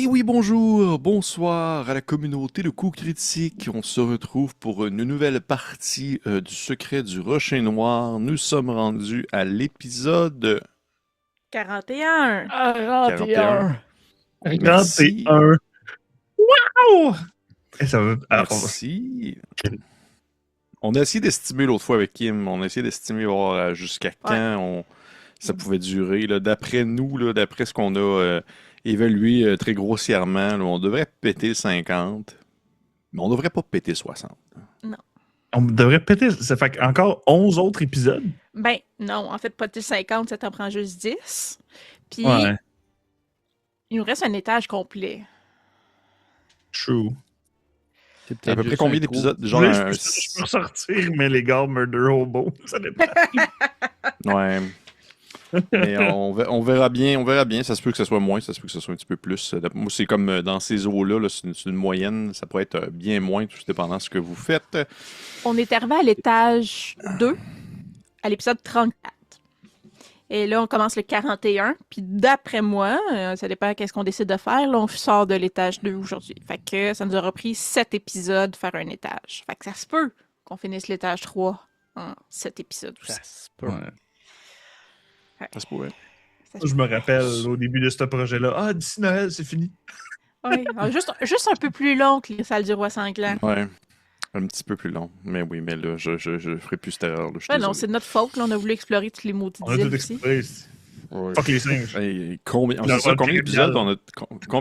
Et oui, bonjour, bonsoir à la communauté de coups critiques. On se retrouve pour une nouvelle partie du secret du Rocher Noir. Nous sommes rendus à l'épisode 41. 41. 41. Merci. 41. Wow! Et ça va. Merci. On a essayé d'estimer l'autre fois avec Kim. On a essayé d'estimer voir jusqu'à quand ça pouvait durer. Là. D'après nous, là, d'après ce qu'on a évalué très grossièrement, là, on devrait péter le 50, mais on devrait pas péter 60. Non. On devrait péter. Ça fait encore 11 autres épisodes. Ben, non. En fait, pas de 50, ça t'en prend juste 10. Puis, Ouais. il nous reste un étage complet. True. C'est à peu près combien d'épisodes? Genre Je peux ressortir, mais les gars, Murder Hobo, ça dépend. Ouais. Mais on verra bien, Ça se peut que ce soit moins, ça se peut que ce soit un petit peu plus. Moi, c'est comme dans ces eaux-là, là, c'est une moyenne. Ça pourrait être bien moins, tout dépendant de ce que vous faites. On est arrivé à l'étage 2, à l'épisode 34. Et là, on commence le 41. Puis d'après moi, ça dépend qu'est-ce qu'on décide de faire. Là, on sort de l'étage 2 aujourd'hui. Fait que ça nous aura pris 7 épisodes de faire un étage. Fait que ça se peut qu'on finisse l'étage 3 en 7 épisodes aussi. Ça se peut. Ouais. Ça se pourrait. Je me rappelle au début de ce projet-là. Ah, d'ici Noël, c'est fini. Oui, juste un peu plus long que les salles du roi sanglant. Ouais. Un petit peu plus long. Mais oui, mais là, je ferai plus cette erreur. Là, non, c'est de notre faute. Là, on a voulu explorer toutes les maudites On a îles tout aussi. exploré. Ouais. Fuck les singes. Hey, combien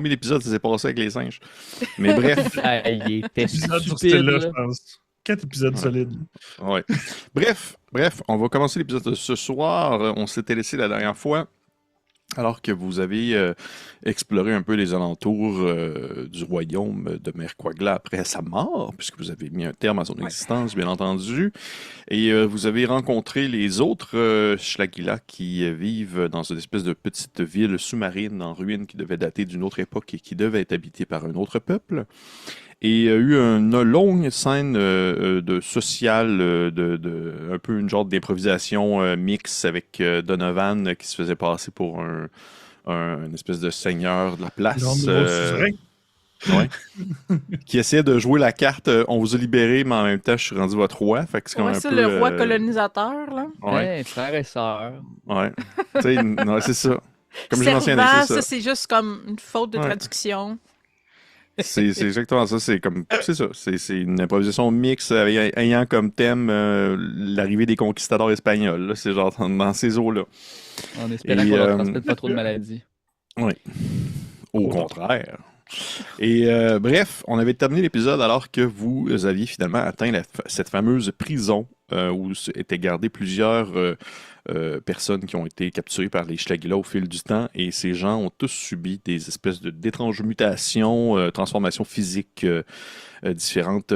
d'épisodes ça s'est passé avec les singes? Mais bref. Il était Épisode sur stupide, là, là. je pense. 4 épisodes solides. Ouais. Bref, on va commencer l'épisode de ce soir. On s'était laissé la dernière fois, alors que vous avez exploré un peu les alentours du royaume de Mère Quagla après sa mort, puisque vous avez mis un terme à son existence, bien entendu. Et vous avez rencontré les autres Schlagila qui vivent dans une espèce de petite ville sous-marine en ruine qui devait dater d'une autre époque et qui devait être habitée par un autre peuple. Et il y a eu une longue scène de sociale, un peu une genre d'improvisation mix avec Donovan qui se faisait passer pour une espèce de seigneur de la place. Ouais. Qui essayait de jouer la carte on vous a libéré, mais en même temps, je suis rendu votre roi. Fait que c'est comme un c'est peu, le roi colonisateur, là. Ouais. Frères et sœurs. Ouais. Tu sais, non, c'est ça. Comme je mentionnais, Servant, c'est ça. c'est juste comme une faute de traduction. C'est exactement ça. C'est ça. C'est une improvisation mixte ayant comme thème l'arrivée des conquistadors espagnols. Là. C'est genre dans ces eaux-là. En espérant qu'on leur transmette pas trop de maladies. Oui. Au contraire. Et bref, on avait terminé l'épisode alors que vous aviez finalement atteint cette fameuse prison où étaient gardées plusieurs personnes qui ont été capturées par les Schlagila au fil du temps. Et ces gens ont tous subi des espèces d'étranges mutations, transformations physiques différentes,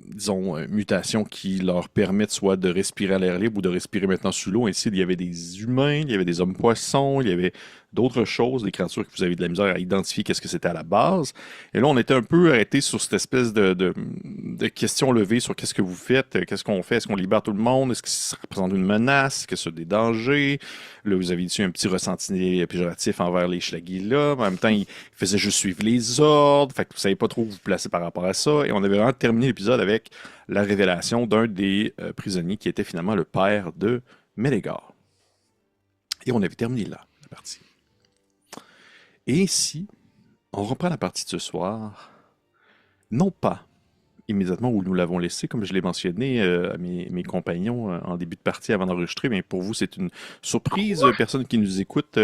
disons, mutations qui leur permettent soit de respirer à l'air libre ou de respirer maintenant sous l'eau. Ainsi, il y avait des humains, il y avait des hommes-poissons, il y avait d'autres choses, des créatures que vous avez de la misère à identifier qu'est-ce que c'était à la base. Et là, on était un peu arrêté sur cette espèce de questions levées sur qu'est-ce que vous faites, qu'est-ce qu'on fait, est-ce qu'on libère tout le monde, est-ce que ça représente une menace, est-ce que c'est des dangers. Là, vous avez eu un petit ressenti péjoratif envers les Schlagila. En même temps, ils faisaient juste suivre les ordres. Fait que vous savez pas trop où vous placer par rapport à ça. Et on avait vraiment terminé l'épisode avec la révélation d'un des prisonniers qui était finalement le père de Mélégar. Et on avait terminé là, la partie. Et ici, on reprend la partie de ce soir, non pas immédiatement où nous l'avons laissé, comme je l'ai mentionné à mes compagnons en début de partie avant d'enregistrer, mais pour vous, c'est une surprise, personne qui nous écoute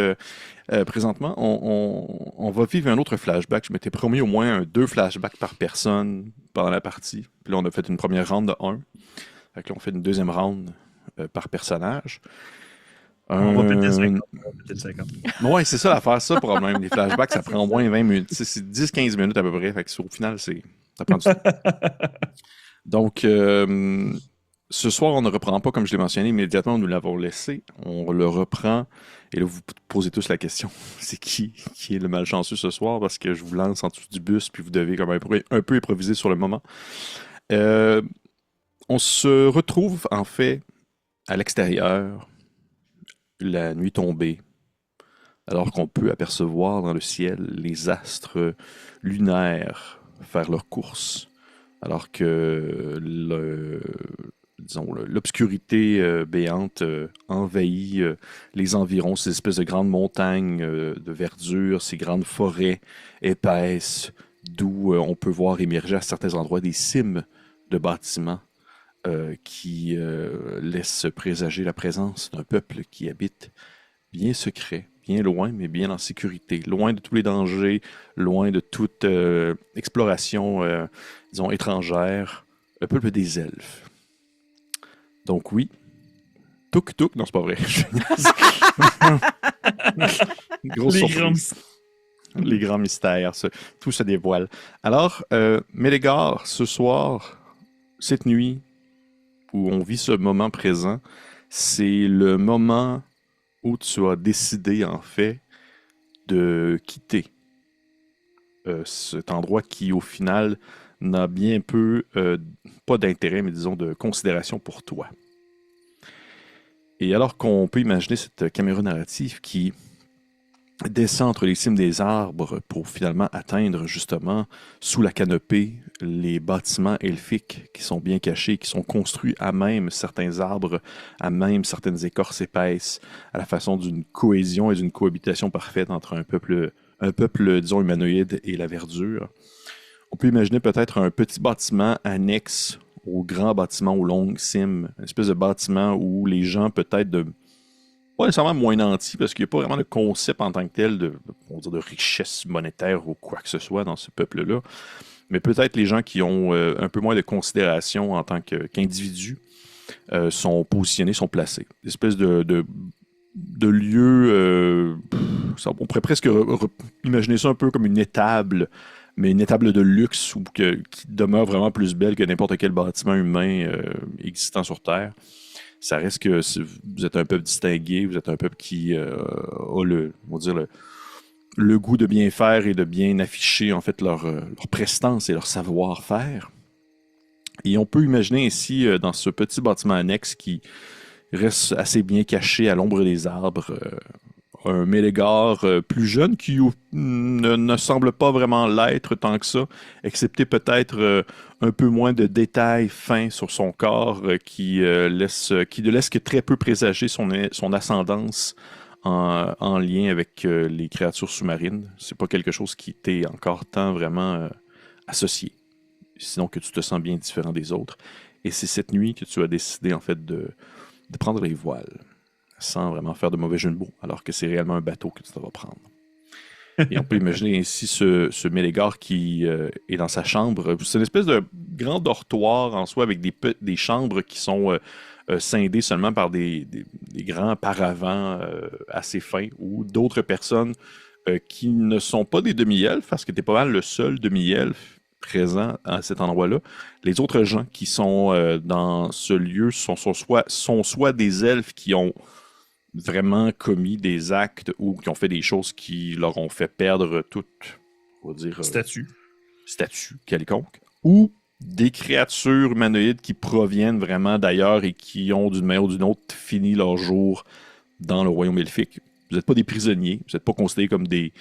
présentement. On va vivre un autre flashback. Je m'étais promis au moins 2 flashbacks par personne pendant la partie. Puis là, on a fait une première round de 1. Fait que là, on fait une deuxième round par personnage. On va péter 50. Ouais, c'est ça l'affaire, ça, problème. Les flashbacks, ça prend au moins 20 minutes. C'est 10-15 minutes à peu près. Fait que au final, ça prend du temps. Donc, ce soir, on ne reprend pas, comme je l'ai mentionné, immédiatement, nous l'avons laissé. On le reprend. Et là, vous posez tous la question. C'est qui est le malchanceux ce soir? Parce que je vous lance en dessous du bus, puis vous devez comme un peu improviser sur le moment. On se retrouve, en fait, à l'extérieur. La nuit tombée, alors qu'on peut apercevoir dans le ciel les astres lunaires faire leur course, alors que l'obscurité béante envahit les environs, ces espèces de grandes montagnes de verdure, ces grandes forêts épaisses, d'où on peut voir émerger à certains endroits des cimes de bâtiments qui laissent présager la présence d'un peuple qui habite bien secret, bien loin, mais bien en sécurité, loin de tous les dangers, loin de toute exploration, disons, étrangère, le peuple des elfes. Donc oui, touk touk, non c'est pas vrai. Grosse surprise. Les grands mystères, tout se dévoile. Alors, Mélégare, ce soir, cette nuit, où on vit ce moment présent, c'est le moment où tu as décidé, en fait, de quitter cet endroit qui, au final, n'a bien peu, pas d'intérêt, mais disons de considération pour toi. Et alors qu'on peut imaginer cette caméra narrative qui descend entre les cimes des arbres pour finalement atteindre justement sous la canopée les bâtiments elfiques qui sont bien cachés, qui sont construits à même certains arbres, à même certaines écorces épaisses, à la façon d'une cohésion et d'une cohabitation parfaite entre un peuple, disons, humanoïde et la verdure. On peut imaginer peut-être un petit bâtiment annexe au grand bâtiment aux longues cimes, une espèce de bâtiment où les gens peut-être pas nécessairement moins nantis, parce qu'il n'y a pas vraiment de concept en tant que tel de richesse monétaire ou quoi que ce soit dans ce peuple-là. Mais peut-être les gens qui ont un peu moins de considération en tant qu'individus sont positionnés, sont placés. Une espèce de lieu, on pourrait presque imaginer ça un peu comme une étable, mais une étable de luxe qui demeure vraiment plus belle que n'importe quel bâtiment humain existant sur Terre. Ça reste que vous êtes un peuple distingué, vous êtes un peuple qui a le goût de bien faire et de bien afficher en fait leur prestance et leur savoir-faire. Et on peut imaginer ainsi dans ce petit bâtiment annexe qui reste assez bien caché à l'ombre des arbres, un Mélégare plus jeune qui ne semble pas vraiment l'être tant que ça, excepté peut-être un peu moins de détails fins sur son corps qui ne laisse que très peu présager son ascendance en lien avec les créatures sous-marines. C'est pas quelque chose qui t'est encore tant vraiment associé, sinon que tu te sens bien différent des autres. Et c'est cette nuit que tu as décidé en fait de prendre les voiles, sans vraiment faire de mauvais jeu de mots, alors que c'est réellement un bateau que tu vas prendre. Et on peut imaginer ainsi ce Mélégare qui est dans sa chambre. C'est une espèce de grand dortoir en soi avec des chambres qui sont scindées seulement par des grands paravents assez fins ou d'autres personnes qui ne sont pas des demi-elfes, parce que tu es pas mal le seul demi-elfe présent à cet endroit-là. Les autres gens qui sont dans ce lieu sont soit des elfes qui ont vraiment commis des actes ou qui ont fait des choses qui leur ont fait perdre toute, on va dire, statut quelconque, ou des créatures humanoïdes qui proviennent vraiment d'ailleurs et qui ont d'une manière ou d'une autre fini leur jour dans le royaume elfique. Vous n'êtes pas des prisonniers, vous n'êtes pas considérés comme des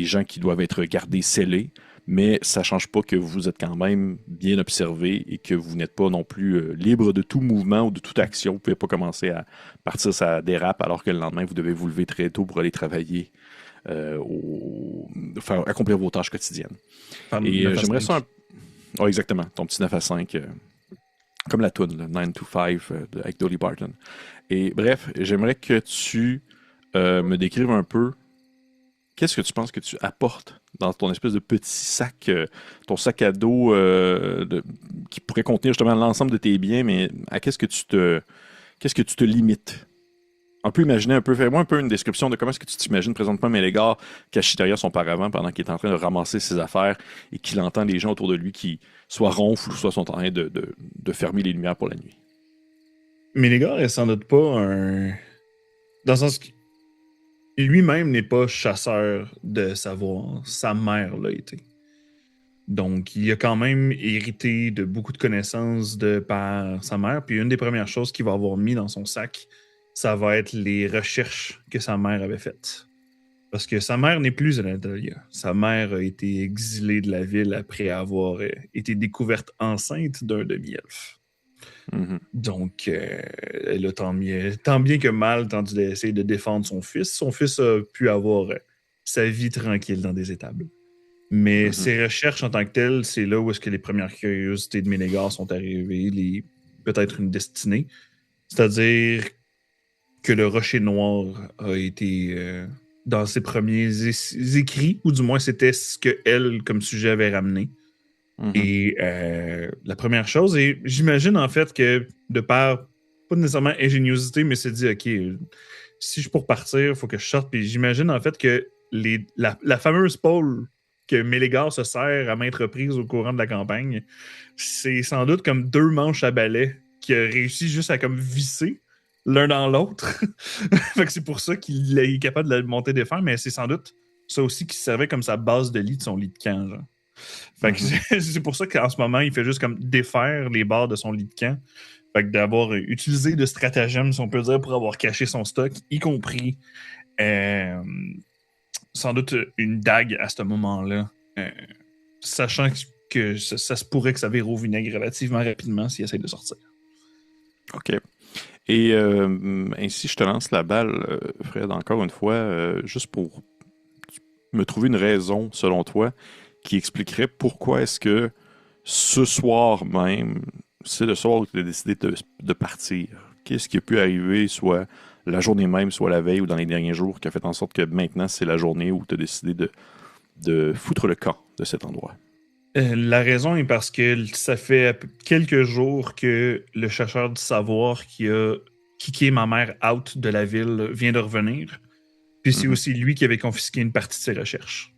gens qui doivent être gardés scellés, mais ça ne change pas que vous êtes quand même bien observé et que vous n'êtes pas non plus libre de tout mouvement ou de toute action. Vous ne pouvez pas commencer à partir ça dérape alors que le lendemain, vous devez vous lever très tôt pour aller travailler, accomplir vos tâches quotidiennes. Et j'aimerais ça Oh, exactement, ton petit 9 à 5, comme la toune, 9 to 5 avec Dolly Parton. Et bref, j'aimerais que tu me décrives un peu qu'est-ce que tu penses que tu apportes dans ton espèce de petit sac, ton sac à dos qui pourrait contenir justement l'ensemble de tes biens, mais à qu'est-ce que tu te limites? On peut imaginer un peu, fais-moi un peu une description de comment est-ce que tu t'imagines présentement Mélégare caché derrière son paravent pendant qu'il est en train de ramasser ses affaires et qu'il entend les gens autour de lui qui soit ronflent ou soit sont en train de fermer les lumières pour la nuit. Mélégare est sans doute pas un... Dans le sens que lui-même n'est pas chasseur de savoir. Sa mère l'a été. Donc, il a quand même hérité de beaucoup de connaissances de par sa mère. Puis une des premières choses qu'il va avoir mis dans son sac, ça va être les recherches que sa mère avait faites. Parce que sa mère n'est plus Anatolia. Sa mère a été exilée de la ville après avoir été découverte enceinte d'un demi-elfe. Mhm. Donc, elle a tant bien que mal tenté d'essayer de défendre son fils. Son fils a pu avoir sa vie tranquille dans des étables. Mais ses recherches en tant que telles, c'est là où est-ce que les premières curiosités de Ménégar sont arrivées, peut-être une destinée. C'est-à-dire que le Rocher Noir a été dans ses premiers écrits, ou du moins c'était ce qu'elle, comme sujet, avait ramené. Et la première chose, et j'imagine en fait que de par, pas nécessairement ingéniosité, mais c'est dit, OK, si je suis pour partir, il faut que je sorte. Puis j'imagine en fait que la fameuse pôle que Mélégar se sert à maintes reprises au courant de la campagne, c'est sans doute comme deux manches à balai qui a réussi juste à comme visser l'un dans l'autre. Fait que c'est pour ça qu'il est capable de la monter des fers, mais c'est sans doute ça aussi qui servait comme sa base de lit de son lit de camp, genre. Fait que c'est pour ça qu'en ce moment, il fait juste comme défaire les barres de son lit de camp. Fait que d'avoir utilisé de stratagèmes, si on peut dire, pour avoir caché son stock, y compris sans doute une dague à ce moment-là. Sachant que ça se pourrait que ça vire au vinaigre relativement rapidement s'il essaie de sortir. OK. Et ainsi, je te lance la balle, Fred, encore une fois, juste pour me trouver une raison, selon toi, qui expliquerait pourquoi est-ce que ce soir même, c'est le soir où tu as décidé de partir. Qu'est-ce qui a pu arriver, soit la journée même, soit la veille ou dans les derniers jours, qui a fait en sorte que maintenant, c'est la journée où tu as décidé de foutre le camp de cet endroit? La raison est parce que ça fait quelques jours que le chercheur du savoir qui a kické ma mère out de la ville vient de revenir. Puis c'est aussi lui qui avait confisqué une partie de ses recherches.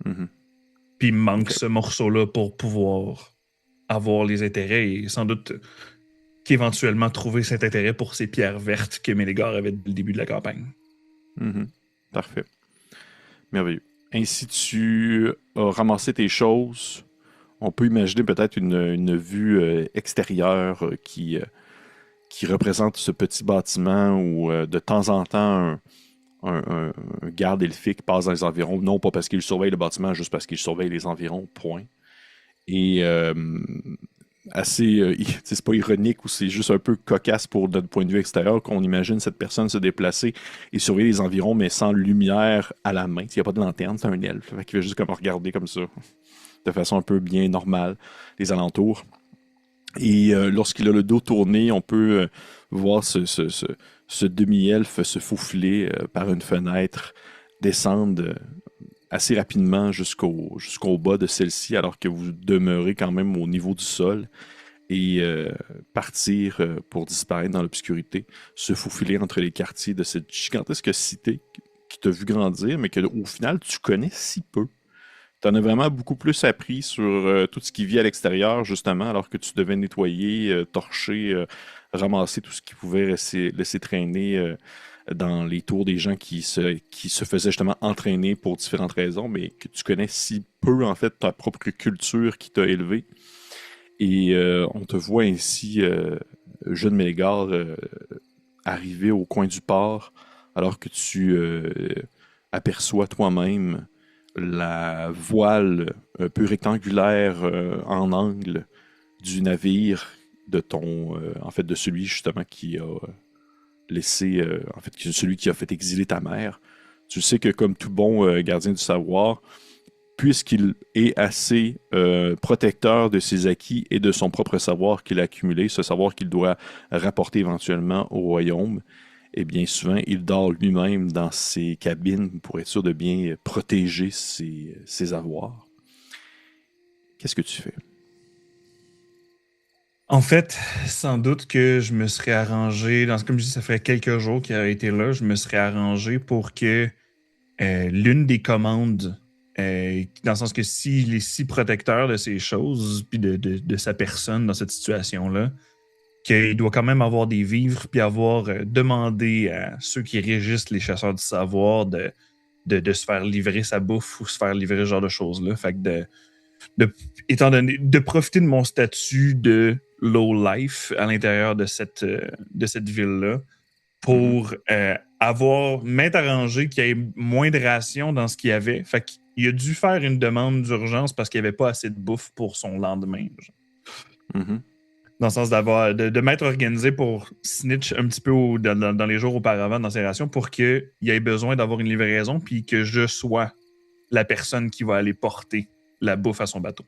Puis il manque ce morceau-là pour pouvoir avoir les intérêts et sans doute qu'éventuellement trouver cet intérêt pour ces pierres vertes que Mélégar avait dès le début de la campagne. Parfait. Merveilleux. Ainsi, tu as ramassé tes choses. On peut imaginer peut-être une vue extérieure qui représente ce petit bâtiment où de temps en temps un garde elfique passe dans les environs, non pas parce qu'il surveille le bâtiment, juste parce qu'il surveille les environs, point. Et c'est pas ironique ou c'est juste un peu cocasse pour notre point de vue extérieur qu'on imagine cette personne se déplacer et surveiller les environs, mais sans lumière à la main. Il n'y a pas de lanterne, c'est un elfe. Fait qu'il va juste comme regarder comme ça, de façon un peu bien normale, les alentours. Et lorsqu'il a le dos tourné, on peut voir ce demi-elfe se faufiler par une fenêtre, descendre assez rapidement jusqu'au bas de celle-ci, alors que vous demeurez quand même au niveau du sol, et partir pour disparaître dans l'obscurité, se faufiler entre les quartiers de cette gigantesque cité qui t'a vu grandir, mais qu'au final, tu connais si peu. Tu en as vraiment beaucoup plus appris sur tout ce qui vit à l'extérieur, justement, alors que tu devais nettoyer, torcher, ramasser tout ce qui pouvait laisser traîner dans les tours des gens qui se faisaient justement entraîner pour différentes raisons, mais que tu connais si peu, en fait, ta propre culture qui t'a élevé. Et on te voit ainsi, jeune Mélégar, arriver au coin du port, alors que tu aperçois toi-même la voile un peu rectangulaire en angle du navire de celui justement qui a laissé, celui qui a fait exiler ta mère. Tu sais que comme tout bon gardien du savoir, puisqu'il est assez protecteur de ses acquis et de son propre savoir qu'il a accumulé, ce savoir qu'il doit rapporter éventuellement au royaume, et bien souvent, il dort lui-même dans ses cabines pour être sûr de bien protéger ses avoirs. Qu'est-ce que tu fais? En fait, sans doute que je me serais arrangé, comme je dis, ça fait quelques jours qu'il a été là, je me serais arrangé pour que l'une des commandes, dans le sens que s'il est si protecteur de ces choses, puis de sa personne dans cette situation-là, qu'il doit quand même avoir des vivres, puis avoir demandé à ceux qui régissent les chasseurs du savoir de se faire livrer sa bouffe ou se faire livrer ce genre de choses-là. Fait que étant donné, de profiter de mon statut de low life à l'intérieur de cette ville-là, pour avoir maintes arrangé qu'il y ait moins de rations dans ce qu'il y avait. Fait qu'il a dû faire une demande d'urgence parce qu'il n'y avait pas assez de bouffe pour son lendemain. Mhm. Dans le sens de m'être organisé pour snitch un petit peu dans les jours auparavant dans ses rations pour qu'il ait besoin d'avoir une livraison puis que je sois la personne qui va aller porter la bouffe à son bateau.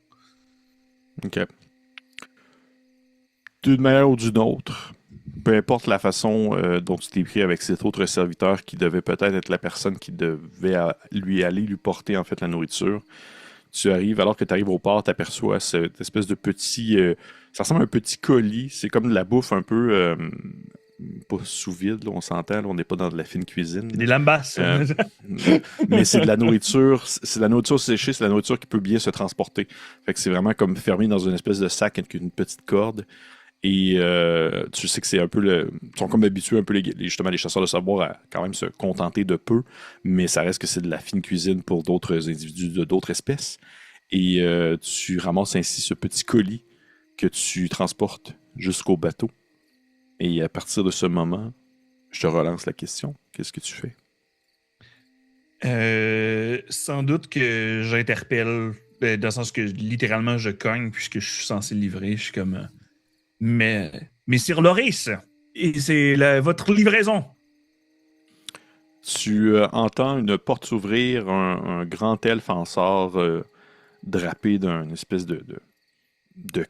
OK. D'une manière ou d'une autre, peu importe la façon dont tu t'es pris avec cet autre serviteur qui devait peut-être être la personne qui devait lui porter en fait la nourriture, tu arrives, alors que tu arrives au port, tu aperçois cette espèce de petit... ça ressemble à un petit colis. C'est comme de la bouffe un peu... pas sous vide, là, on s'entend. Là, on n'est pas dans de la fine cuisine. Des lambasses. Mais c'est de la nourriture. C'est de la nourriture séchée. C'est de la nourriture qui peut bien se transporter. Fait que c'est vraiment comme fermé dans une espèce de sac avec une petite corde. Et tu sais que c'est un peu ils sont comme habitués un peu justement les chasseurs de savoir à quand même se contenter de peu, mais ça reste que c'est de la fine cuisine pour d'autres individus d'autres espèces. Et tu ramasses ainsi ce petit colis que tu transportes jusqu'au bateau. Et à partir de ce moment, je te relance la question. Qu'est-ce que tu fais? Sans doute que j'interpelle, dans le sens que littéralement je cogne puisque je suis censé livrer. Je suis comme... Mais Messire Loris, et c'est votre livraison. Tu entends une porte s'ouvrir, un grand elfe en sort drapé d'une espèce de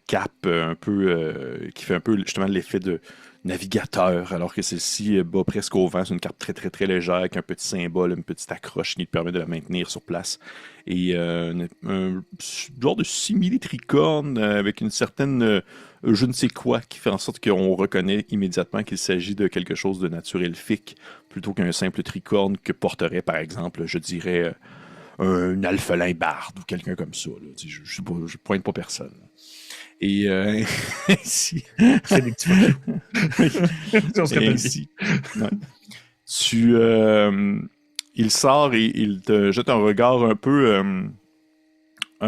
cape un peu qui fait un peu justement l'effet de navigateur, alors que celle-ci bat presque au vent. C'est une cape très très très légère avec un petit symbole, une petite accroche qui te permet de la maintenir sur place. Et un genre de simili-tricorne avec une certaine je ne sais quoi qui fait en sorte qu'on reconnaît immédiatement qu'il s'agit de quelque chose de nature elfique plutôt qu'un simple tricorne que porterait par exemple, je dirais, un alphelin barde ou quelqu'un comme ça. Là. Je pointe pas personne. Et ainsi... C'est des petits on se rappelle ainsi. Ouais. Il sort et il te jette un regard un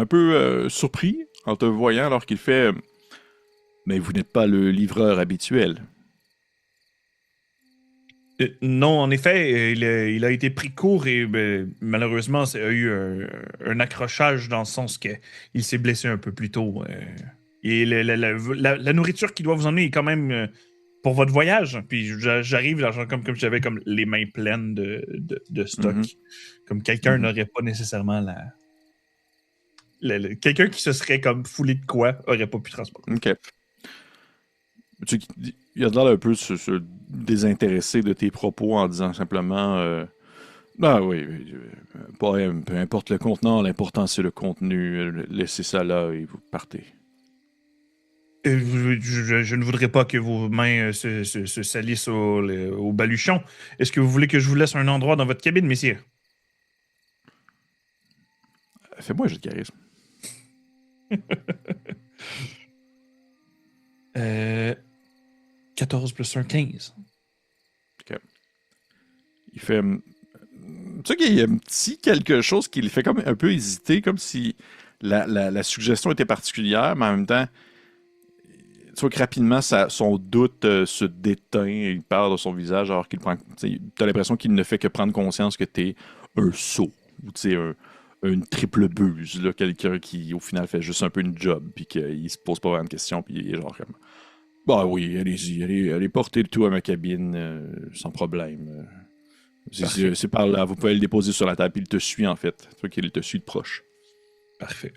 peu surpris en te voyant alors qu'il fait mais vous n'êtes pas le livreur habituel. Non, en effet, il a été pris court et malheureusement, ça a eu un accrochage dans le sens qu'il s'est blessé un peu plus tôt. Et la nourriture qu'il doit vous emmener est quand même pour votre voyage. Puis j'arrive là, comme j'avais comme les mains pleines de stock. Mm-hmm. Comme quelqu'un n'aurait pas nécessairement quelqu'un qui se serait comme foulé de quoi aurait pas pu transporter. OK. Il a l'air un peu se désintéresser de tes propos en disant simplement ah oui, peu importe le contenant, l'important c'est le contenu. Laissez ça là et vous partez. Je ne voudrais pas que vos mains se salissent au baluchon. Est-ce que vous voulez que je vous laisse un endroit dans votre cabine, messieurs? Fais-moi un jeu de charisme. 14 plus 1, 15. OK. Il fait... Tu sais qu'il y a un petit quelque chose qui le fait comme un peu hésiter, comme si la suggestion était particulière, mais en même temps, tu vois que rapidement, son doute se déteint, il part de son visage alors qu'il prend... Tu as l'impression qu'il ne fait que prendre conscience que tu es un sot, ou tu sais, une triple buse, là, quelqu'un qui, au final, fait juste un peu une job, puis qu'il se pose pas vraiment de questions, puis il est genre comme... Bah oui, allez-y, allez porter le tout à ma cabine, sans problème. C'est par là, vous pouvez le déposer sur la table, puis il te suit en fait. Tu vois qu'il te suit de proche. Parfait.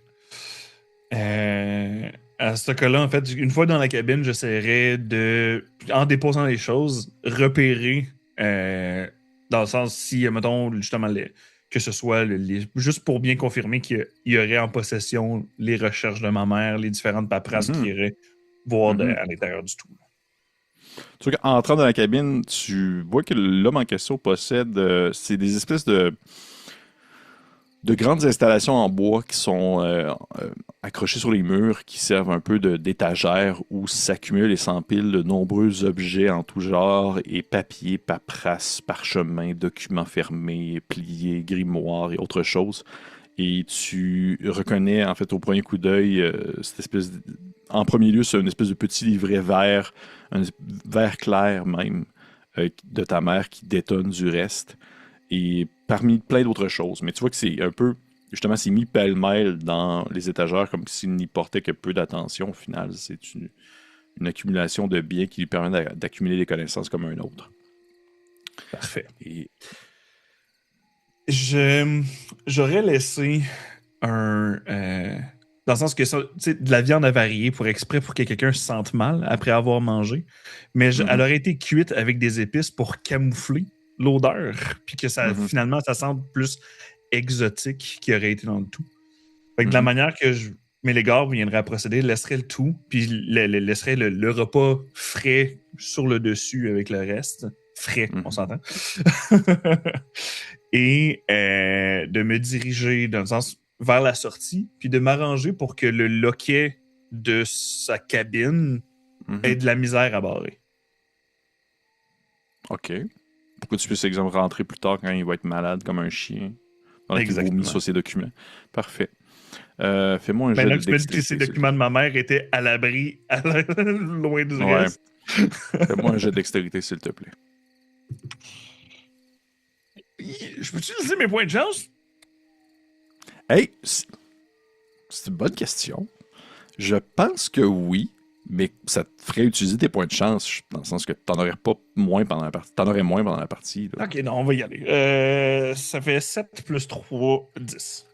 À ce cas-là, en fait, une fois dans la cabine, j'essaierai de, en déposant les choses, repérer, dans le sens si, mettons, justement, que ce soit juste pour bien confirmer qu'il y aurait en possession les recherches de ma mère, les différentes paperasses qu'il irait voir à l'intérieur du tout. Tu vois qu'en entrant dans la cabine, tu vois que l'homme en question possède c'est des espèces de grandes installations en bois qui sont accrochées sur les murs, qui servent un peu d'étagères où s'accumulent et s'empilent de nombreux objets en tout genre, et papiers, paperasses, parchemins, documents fermés, pliés, grimoires et autres choses. Et tu reconnais, en fait, au premier coup d'œil, cette espèce en premier lieu, c'est une espèce de petit livret vert, un vert clair même, de ta mère qui détonne du reste. Et parmi plein d'autres choses. Mais tu vois que c'est un peu, justement, c'est mis pêle-mêle dans les étagères comme s'il n'y portait que peu d'attention. Au final, c'est une accumulation de biens qui lui permet d'accumuler des connaissances comme un autre. Parfait. Et J'aurais laissé dans le sens que de la viande avariée pour exprès pour que quelqu'un se sente mal après avoir mangé. Mais elle aurait été cuite avec des épices pour camoufler l'odeur. Puis que finalement, ça sente plus exotique qui aurait été dans le tout. Fait que de la manière que Mélégare viendrait à procéder, laisserait le tout, puis laisserait le repas frais sur le dessus avec le reste. Frais, on s'entend. Et de me diriger dans le sens vers la sortie, puis de m'arranger pour que le loquet de sa cabine ait de la misère à barrer. OK. Pour que tu puisses, exemple, rentrer plus tard quand il va être malade comme un chien. Pendant qu'il vomit sur ses documents. Parfait. Fais-moi un jet de dextérité. Tu me dis que ces documents de ma mère étaient à l'abri, loin du reste. Fais-moi un jet de dextérité, s'il te plaît. Je peux-tu utiliser mes points de chance? Hey, c'est une bonne question. Je pense que oui, mais ça te ferait utiliser tes points de chance, dans le sens que t'en aurais pas moins pendant la partie. T'en aurais moins pendant la partie. Là. Ok, non, on va y aller. Ça fait 7 plus 3, 10.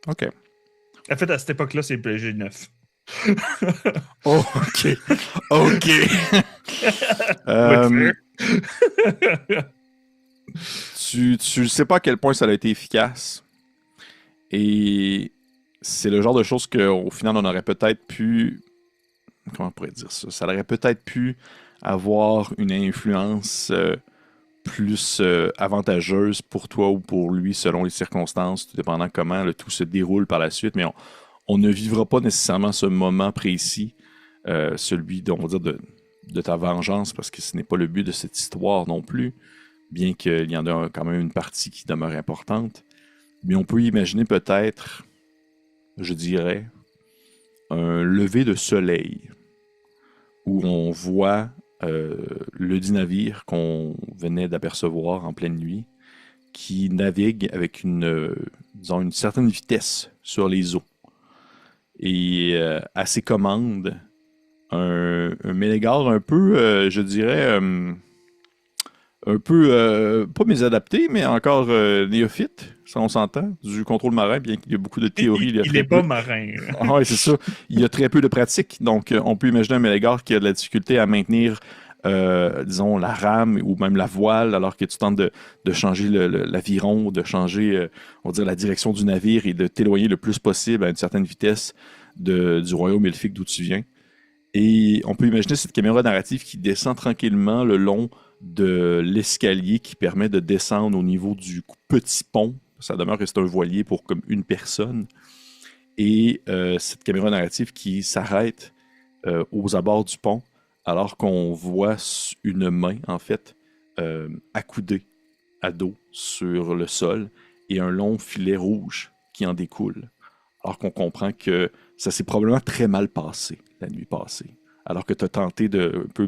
Ok. En fait, à cette époque-là, j'ai 9. Oh, ok. Ok. Tu sais pas à quel point ça a été efficace. Et c'est le genre de choses qu'au final, on aurait peut-être pu... Comment on pourrait dire ça? Ça aurait peut-être pu avoir une influence plus avantageuse pour toi ou pour lui, selon les circonstances, tout dépendant comment le tout se déroule par la suite. Mais on ne vivra pas nécessairement ce moment précis, celui, on va dire, de ta vengeance, parce que ce n'est pas le but de cette histoire non plus, bien qu'il y en a quand même une partie qui demeure importante. Mais on peut imaginer peut-être, je dirais, un lever de soleil où on voit le dit navire qu'on venait d'apercevoir en pleine nuit qui navigue avec disons, une certaine vitesse sur les eaux. Et à ses commandes, un Mélégare un peu, je dirais, un peu, pas mésadapté, mais encore néophyte, ça on s'entend, du contrôle marin, bien qu'il y ait beaucoup de théories. Il n'est pas marin. Ah oui, c'est ça. Il y a très peu de pratique. Donc, on peut imaginer un Mélégare qui a de la difficulté à maintenir, disons, la rame ou même la voile, alors que tu tentes de changer l'aviron, de changer, on va dire, la direction du navire et de t'éloigner le plus possible à une certaine vitesse du royaume elfique d'où tu viens. Et on peut imaginer cette caméra narrative qui descend tranquillement le long de l'escalier qui permet de descendre au niveau du petit pont. Ça demeure que c'est un voilier pour comme une personne. Et cette caméra narrative qui s'arrête aux abords du pont alors qu'on voit une main, en fait, accoudée à dos sur le sol et un long filet rouge qui en découle. Alors qu'on comprend que ça s'est probablement très mal passé la nuit passée. Alors que tu as tenté de un peu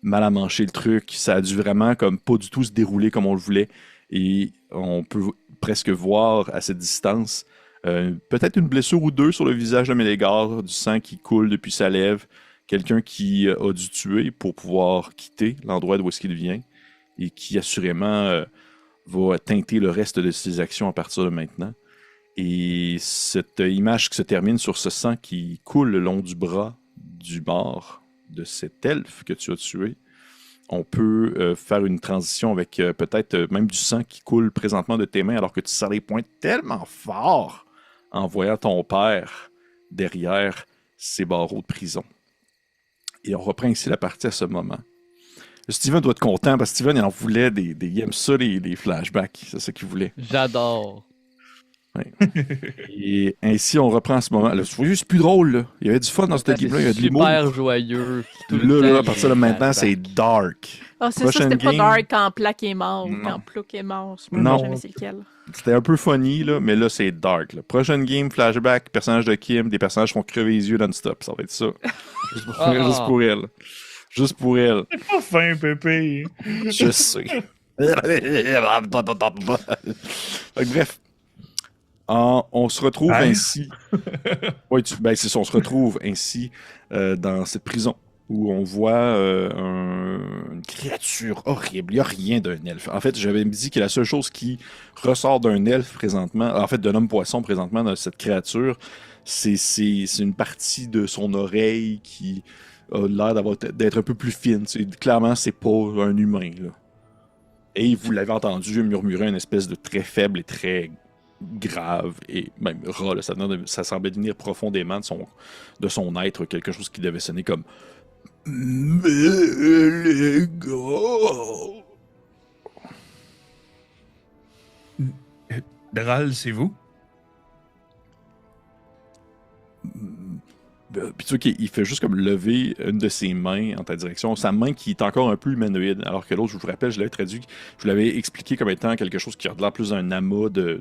mal à mancher le truc, ça a dû vraiment comme pas du tout se dérouler comme on le voulait. Et on peut presque voir à cette distance peut-être une blessure ou deux sur le visage de Mélégare, du sang qui coule depuis sa lèvre, quelqu'un qui a dû tuer pour pouvoir quitter l'endroit d'où est-ce qu'il vient et qui assurément va teinter le reste de ses actions à partir de maintenant. Et cette image qui se termine sur ce sang qui coule le long du bras du mort de cet elfe que tu as tué, on peut faire une transition avec peut-être même du sang qui coule présentement de tes mains alors que tu serres les poings tellement fort en voyant ton père derrière ces barreaux de prison. Et on reprend ici la partie à ce moment. Steven doit être content parce que Steven il en voulait il aime ça les flashbacks, c'est ça qu'il voulait. J'adore. Ouais. Et ainsi, on reprend ce moment. C'est plus drôle, là. Il y avait du fun dans cette game-là. Il y a de l'humour. Super joyeux. Là, à partir de maintenant, c'est dark. Ah, c'est ça, c'était pas dark quand Plaque est mort ou quand Plouc est mort. Je ne sais jamais c'est lequel. C'était un peu funny, là, mais là, c'est dark. Là. Prochaine game, flashback, personnage de Kim, des personnages font crever les yeux non-stop. Ça va être ça. Juste pour elle. Juste pour elle. C'est pas fin, Pépé. Je sais. Bref, on se retrouve ainsi. Oui, c'est ça, on se retrouve ainsi dans cette prison où on voit une créature horrible. Il n'y a rien d'un elfe. En fait, j'avais dit que la seule chose qui ressort d'un elfe présentement, en fait, d'un homme-poisson présentement dans cette créature, c'est une partie de son oreille qui a l'air d'être un peu plus fine. Clairement, c'est pas un humain, là. Et vous l'avez entendu murmurer une espèce de très faible et très grave et même ras. Là, ça semblait venir profondément de son être, quelque chose qui devait sonner comme mais les gars. Dral, c'est vous? Puis tu vois qu'il fait juste comme lever une de ses mains en ta direction, sa main qui est encore un peu humanoïde, alors que l'autre, je vous rappelle, je l'avais traduit, je vous l'avais expliqué comme étant quelque chose qui a l'air plus d'un amas de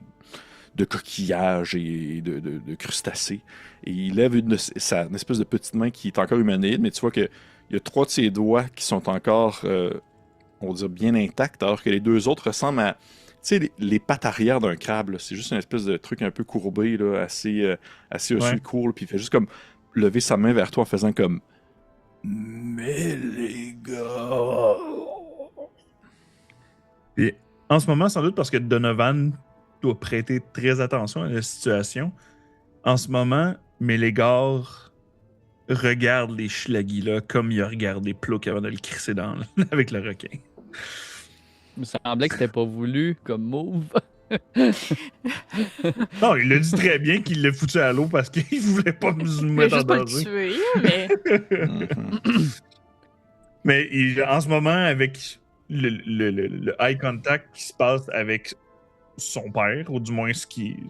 coquillages et de crustacés. Et il lève une espèce de petite main qui est encore humanoïde, mais tu vois qu'il y a 3 de ses doigts qui sont encore, on va dire, bien intacts, alors que les 2 autres ressemblent à, tu sais, les pattes arrière d'un crabe. Là. C'est juste une espèce de truc un peu courbé, là, assez osseux, court, puis il fait juste comme lever sa main vers toi en faisant comme mais les gars. Et en ce moment, sans doute parce que Donovan doit prêter très attention à la situation. En ce moment, Mélégar regarde les Schlaggy là comme il a regardé Plouk avant de le crisser avec le requin. Il me semblait que c'était pas voulu comme move. Non, il l'a dit très bien qu'il l'a foutu à l'eau parce qu'il voulait pas nous mettre en Juste pas le danger. tuer, mais Mais en ce moment, avec le eye contact qui se passe avec son père, ou du moins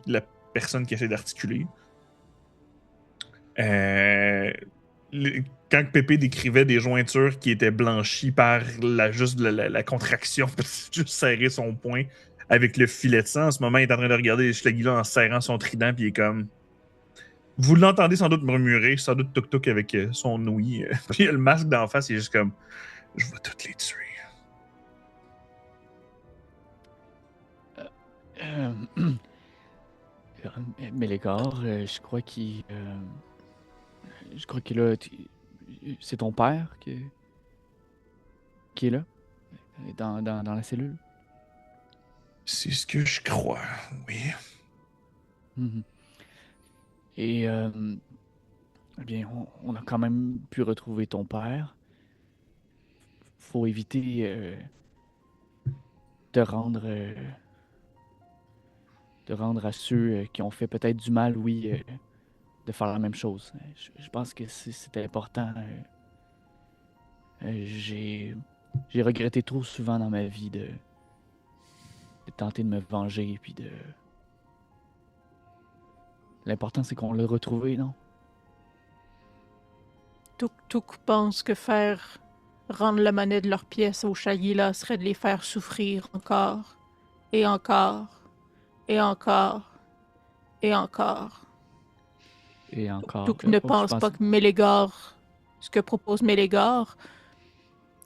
la personne qui essaie d'articuler, quand Pépé décrivait des jointures qui étaient blanchies par la contraction, juste serrer son poing avec le filet de sang, en ce moment, il est en train de regarder les Schlaggy en serrant son trident, puis il est comme... Vous l'entendez sans doute murmurer, sans doute tuk-tuk avec son ouïe. Puis il y a le masque d'en face, il est juste comme... Je vais toutes les tuer. Mélégar, je crois qu'il... je crois qu'il a... C'est ton père qui est là? Dans la cellule? C'est ce que je crois, oui. Mhm. Et... eh bien, on a quand même pu retrouver ton père. Faut éviter de rendre à ceux qui ont fait peut-être du mal, oui, de faire la même chose. Je pense que c'est important. J'ai regretté trop souvent dans ma vie de tenter de me venger et puis de... L'important, c'est qu'on l'a retrouvé, non? Tuk pense que rendre la monnaie de leurs pièces aux Shaggy-là serait de les faire souffrir encore, et encore, et encore, et encore. Et encore... Tuk ne pense pas que Mélégar, ce que propose Mélégar,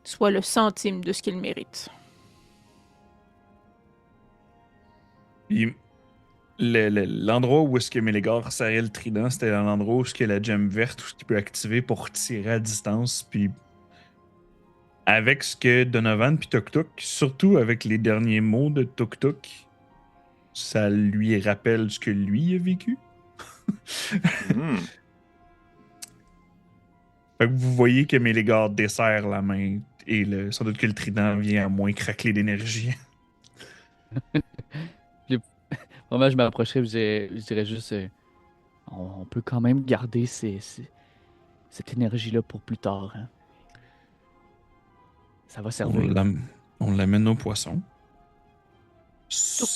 soit le centime de ce qu'il mérite. L'endroit où est-ce que Mélégar serrait le trident, c'était l'endroit où est-ce que la gemme verte, où ce qu'il peut activer pour tirer à distance, puis avec ce que Donovan puis Tuk-Tuk, surtout avec les derniers mots de Tuk-Tuk, ça lui rappelle ce que lui a vécu. Fait que vous voyez que Mélégar desserre la main et sans doute que le trident vient à moins craqueler d'énergie. Moi, je m'approcherais, je dirais juste... on peut quand même garder cette énergie-là pour plus tard. Hein. Ça va servir. On l'amène aux poissons.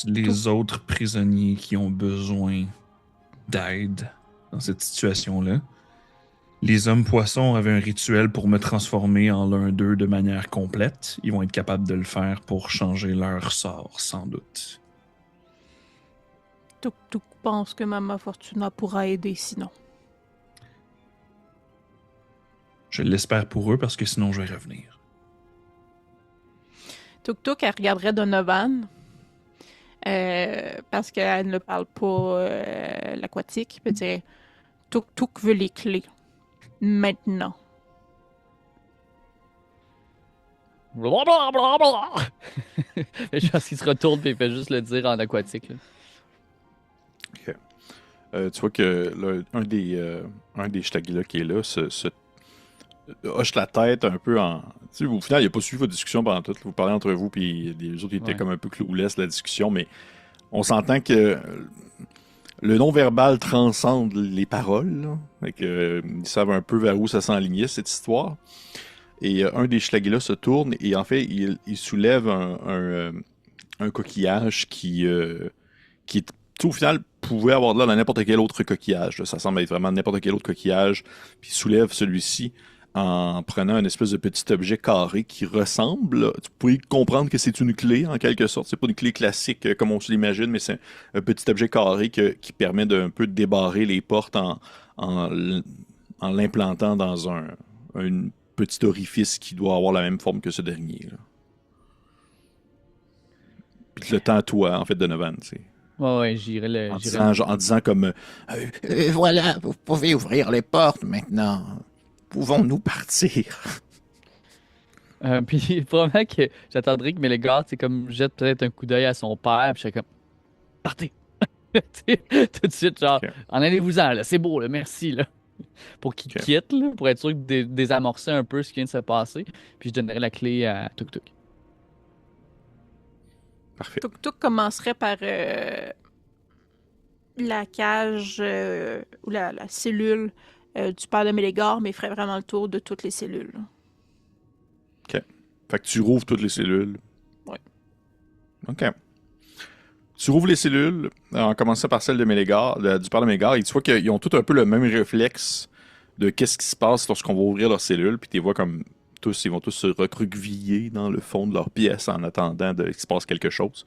Les autres prisonniers qui ont besoin d'aide dans cette situation-là. Les hommes poissons avaient un rituel pour me transformer en l'un d'eux de manière complète. Ils vont être capables de le faire pour changer leur sort, sans doute. Tuk pense que Mama Fortuna pourra aider sinon. Je l'espère pour eux parce que sinon je vais revenir. Tuk Tuk, elle regarderait Donovan. Parce qu'elle ne parle pas l'aquatique. Elle dirait Tuk Tuk veut les clés. Maintenant. Blablabla. Je pense qu'il se retourne et il fait juste le dire en aquatique. Là. Tu vois que là, un des Shtagila qui est là se hoche la tête un peu en. Tu sais, au final, il n'a pas suivi votre discussion pendant tout. Vous parlez entre vous, puis les autres étaient Ouais. comme un peu clouless la discussion, mais on s'entend que le non-verbal transcende les paroles. Là. Fait que, ils savent un peu vers où ça s'enlignait, cette histoire. Et un des Shtagila se tourne et en fait, il soulève un coquillage qui est, tu sais, au final, pouvait avoir l'air de n'importe quel autre coquillage. Là. Ça semble être vraiment n'importe quel autre coquillage. Puis il soulève celui-ci en prenant un espèce de petit objet carré qui ressemble. Tu pourrais comprendre que c'est une clé, en quelque sorte. C'est pas une clé classique comme on se l'imagine, mais c'est un petit objet carré qui permet d'un peu débarrer les portes en l'implantant dans un petit orifice qui doit avoir la même forme que ce dernier. Là. Puis le temps à toi, en fait, Donovan, tu sais. Ouais, j'irai le. En disant comme Voilà, vous pouvez ouvrir les portes maintenant. Pouvons-nous partir? Puis probablement que j'attendrai que Mélégar, c'est comme jette peut-être un coup d'œil à son père, puis je serais comme partez! Tu sais, tout de suite, genre, Ok. en allez-vous-en, là, c'est beau, là, merci, là. Pour qu'il Ok. quitte, là, pour être sûr de désamorcer un peu ce qui vient de se passer, puis je donnerai la clé à Tuk Tuk. parfait. Tuk Tuk commencerait par la cage ou la cellule du père de Mélégor, mais ferait vraiment le tour de toutes les cellules. Fait que tu rouvres toutes les cellules. Ouais. OK. Tu rouvres les cellules, en commençant par celle de Mélégar, du père de Mélégar, et tu vois qu'ils ont tous un peu le même réflexe de qu'est-ce qui se passe lorsqu'on va ouvrir leurs cellules, puis tu les vois comme tous, ils vont tous se recroqueviller dans le fond de leur pièce en attendant qu'il se passe quelque chose.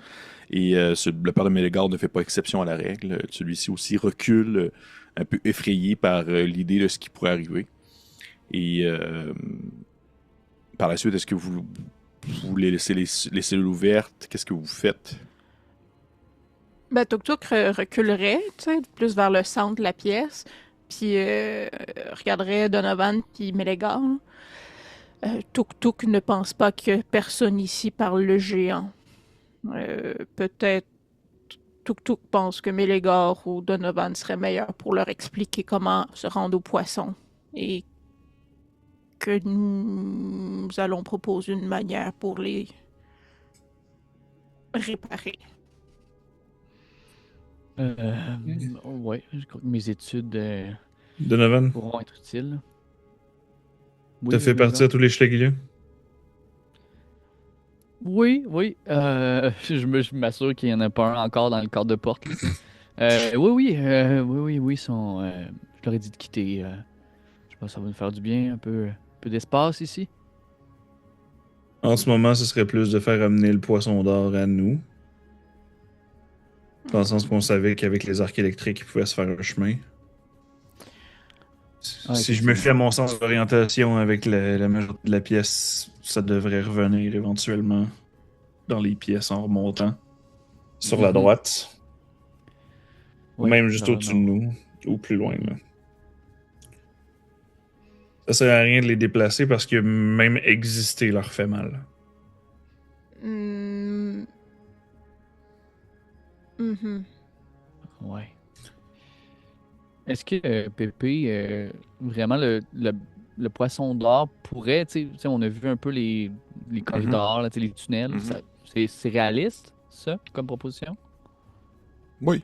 Et le père de Mélégar ne fait pas exception à la règle. Celui-ci aussi recule, un peu effrayé par l'idée de ce qui pourrait arriver. Et par la suite, est-ce que vous voulez laisser les cellules ouvertes? Qu'est-ce que vous faites? Ben, Tuk Tuk reculerait, tu sais, plus vers le centre de la pièce, puis regarderait Donovan puis Mélégor. Tuk Tuk ne pense pas que personne ici parle le géant. Peut-être Tuk Tuk pense que Mélégor ou Donovan serait meilleur pour leur expliquer comment se rendre aux poissons et que nous allons proposer une manière pour les réparer. Ouais, je crois que mes études Donovan, pourront être utiles. Oui, t'as fait Mélégar. partir tous les Schlegiliens? Oui. Je m'assure qu'il n'y en a pas un encore dans le cadre de porte. Oui, je leur ai dit de quitter. Je pense que ça va nous faire du bien, un peu d'espace ici. En ce moment, ce serait plus de faire amener le poisson d'or à nous. Dans le sens qu'on savait qu'avec les arcs électriques, il pouvait se faire un chemin. Si je me fie à mon sens d'orientation avec la majorité de la pièce, ça devrait revenir éventuellement dans les pièces en remontant. Sur la droite. Ouais, Même juste ça va, au-dessus de non. nous. Ou plus loin, là. Ça sert à rien de les déplacer parce que même exister leur fait mal. Mhm. Ouais. Est-ce que Pépé, vraiment le poisson d'or pourrait, tu sais, on a vu un peu les corridors, là, tu sais, les tunnels. Mhm. C'est réaliste, ça, comme proposition, Oui.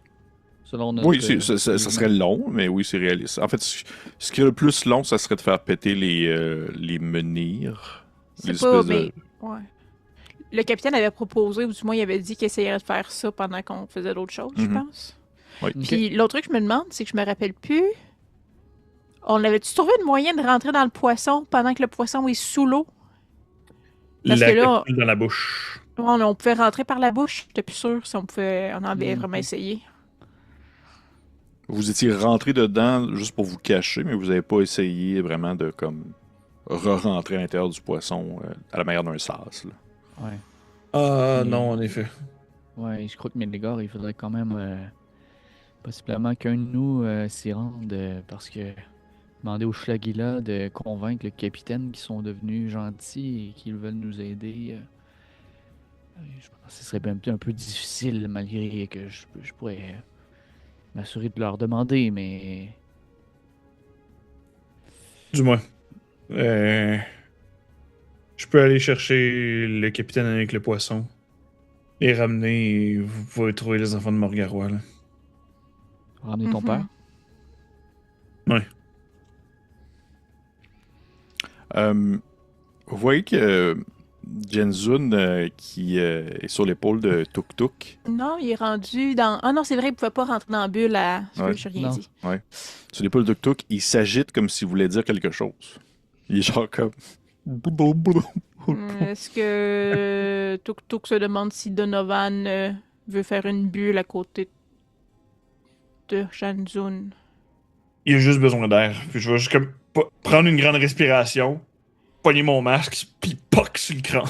selon notre. Oui, ça serait long, mais oui, c'est réaliste. En fait, ce qui est le plus long, ça serait de faire péter les menhirs. C'est Les pas, espèces de- mais ouais. Le capitaine avait proposé, ou du moins il avait dit qu'il essayerait de faire ça pendant qu'on faisait d'autres choses, je Mhm. pense. Oui. Ok. Puis l'autre truc que je me demande, c'est que je me rappelle plus. On avait-tu trouvé une moyen de rentrer dans le poisson pendant que le poisson est sous l'eau? Parce La que là, capsule dans la bouche. on pouvait rentrer par la bouche. J'étais plus sûre si on avait Mhm. vraiment essayé. Vous étiez rentré dedans juste pour vous cacher, mais vous n'avez pas essayé vraiment de comme re-rentrer à l'intérieur du poisson à la manière d'un sas. Là. Ouais. Ah Et- non, en effet. Ouais, je crois que Mélégor, il faudrait quand même possiblement qu'un de nous s'y rende parce que demander aux Schlagila de convaincre le capitaine qu'ils sont devenus gentils et qu'ils veulent nous aider. Je pense que ce serait un peu difficile malgré que je pourrais m'assurer de leur demander, mais Du moins. Je peux aller chercher le capitaine avec le poisson. Les ramener et vous pourrez trouver les enfants de Morgarois. Là. ramener ton père. Ouais. Vous voyez que Jenzun, qui est sur l'épaule de Tuk Tuk, Non, il est rendu dans... Ah non, c'est vrai, il pouvait pas rentrer dans la bulle à... Ouais. Je n'ai rien Non. dit. sur l'épaule de Tuk Tuk, il s'agite comme s'il voulait dire quelque chose. Il est genre comme... Est-ce que Tuk Tuk se demande si Donovan veut faire une bulle à côté de Shanzun? Il a juste besoin d'air. Puis je vais juste comme prendre une grande respiration, pogner mon masque, puis poc sur le crâne.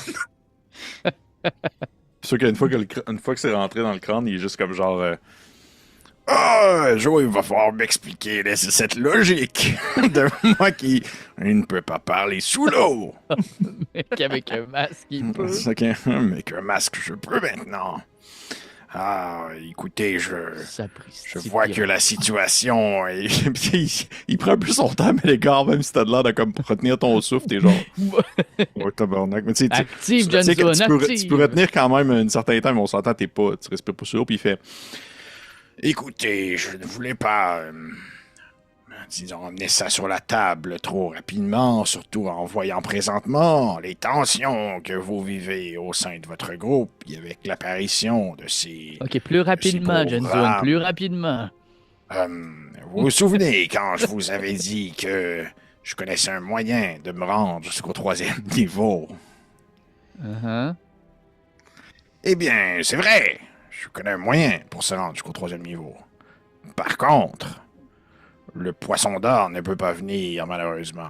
C'est sûr qu'une fois une fois que c'est rentré dans le crâne, il est juste comme genre... Ah, Joe, il va falloir m'expliquer cette logique de moi qui ne peut pas parler sous l'eau. Mais qu'avec un masque, il peut. C'est ok, mais qu'un masque, je peux maintenant. Ah, écoutez, je vois que la situation... il prend plus son temps, mais les gars, même si t'as de l'air de comme retenir ton souffle, t'es genre... Ouais, tabarnak. Mais tu sais, Active, tu sais que Johnson, tu peux retenir quand même un certain temps, mais on s'entend, tu respires pas sur l'eau, puis il fait... Écoutez, je ne voulais pas, disons, amener ça sur la table trop rapidement, surtout en voyant présentement les tensions que vous vivez au sein de votre groupe et avec l'apparition de ces... Ok, plus rapidement, pauvres Johnson, âmes. plus rapidement. Vous vous souvenez quand je vous avais dit que je connaissais un moyen de me rendre jusqu'au 3e niveau? Uh-huh. Eh bien, c'est vrai. Je connais un moyen pour se rendre jusqu'au 3e niveau. Par contre, le poisson d'or ne peut pas venir, malheureusement.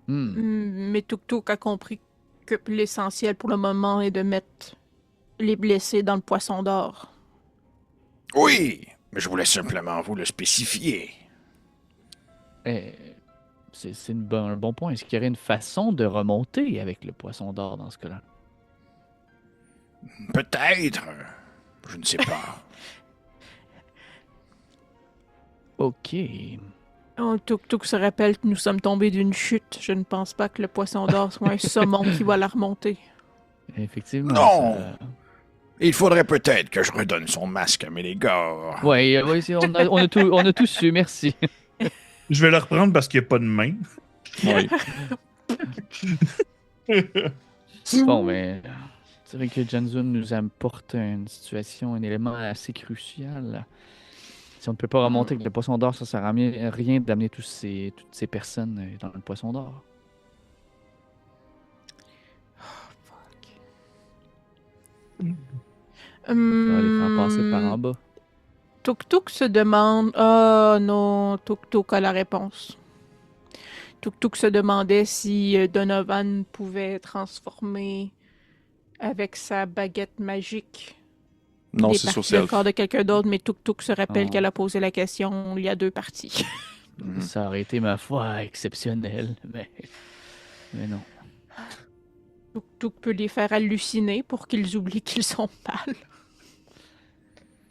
Mais Tuk Tuk a compris que l'essentiel pour le moment est de mettre les blessés dans le poisson d'or. Oui, mais je voulais simplement vous le spécifier. C'est un bon point. Est-ce qu'il y aurait une façon de remonter avec le poisson d'or dans ce cas-là? Peut-être. Je ne sais pas. Ok. Oh, Tuk Tuk se rappelle que nous sommes tombés d'une chute. Je ne pense pas que le poisson d'or soit un saumon qui va la remonter. Effectivement. Non! ça- Il faudrait peut-être que je redonne son masque à Mélégor. Ouais, on a tout su, merci. Je vais le reprendre parce qu'il n'y a pas de main. Oui. Bon, mais c'est vrai que Janzun nous apporte une situation, un élément assez crucial. Si on ne peut pas remonter avec le poisson d'or, ça sert à rien d'amener toutes ces personnes dans le poisson d'or. On va les faire passer par en bas. Tuk Tuk se demande... Oh non, Tuk Tuk a la réponse. Tuk Tuk se demandait si Donovan pouvait transformer avec sa baguette magique Non, des c'est sur parties de Self. corps de quelqu'un d'autre, mais Tuk Tuk se rappelle Oh. qu'elle a posé la question il y a 2 parties. Mhm. Ça aurait été, ma foi, exceptionnel, mais non. Tuk Tuk peut les faire halluciner pour qu'ils oublient qu'ils sont pâles.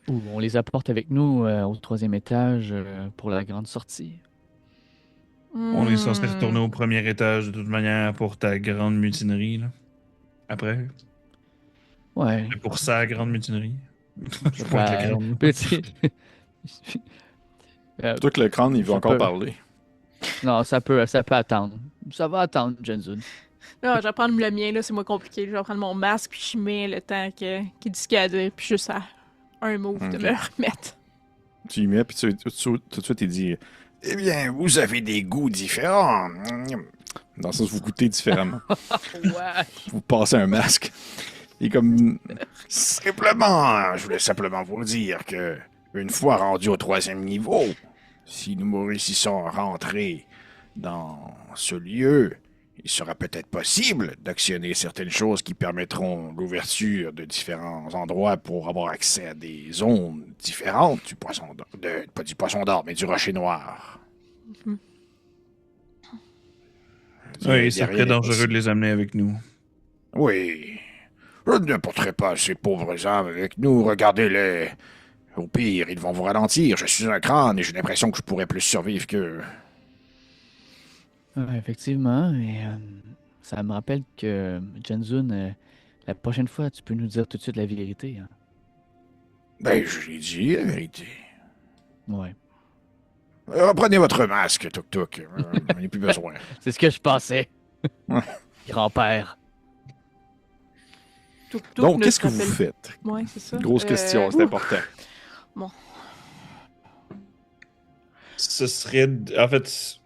Ou on les apporte avec nous au 3e étage pour la grande sortie. On est censé retourner au premier étage de toute manière pour ta grande mutinerie. Là. Après. Ouais. Pour sa grande mutinerie. Je Ben, pointe la grande. petit- Plutôt que le crâne, il veut Ça encore peut. parler. Non, ça peut attendre. Ça va attendre, Jenzun. Non, je vais prendre le mien, là, c'est moins compliqué. Je vais prendre mon masque, puis je mets le temps qu'il dit ce qu'il a à dire, puis juste à un move de Ok. me remettre. Tu y mets, puis tout de suite, il dit Eh bien, vous avez des goûts différents. Dans le sens, vous goûtez différemment. Ouais. Vous passez un masque. Et comme. Simplement, je voulais simplement vous dire que, une fois rendu au 3e niveau, si nous réussissons à rentrer dans ce lieu, il sera peut-être possible d'actionner certaines choses qui permettront l'ouverture de différents endroits pour avoir accès à des zones différentes du poisson d'or, pas du poisson d'or, mais du rocher noir. Mhm. Oui, c'est Rien très n'est dangereux possible. de les amener avec nous. Oui, je ne porterai pas ces pauvres âmes avec nous, regardez-les. Au pire, ils vont vous ralentir, je suis un crâne et j'ai l'impression que je pourrais plus survivre qu'eux. Effectivement, mais ça me rappelle que Jenzun, la prochaine fois, tu peux nous dire tout de suite la vérité. Hein. Ben, je l'ai dit, la vérité. Ouais. Reprenez votre masque, Tuk Tuk. J'en ai plus besoin. C'est ce que je pensais. Ouais. Grand-père. Tuk Tuk Donc, ne qu'est-ce se que vous rappelle- faites? Ouais, c'est ça. Grosse question, c'est important. Ce serait. En fait,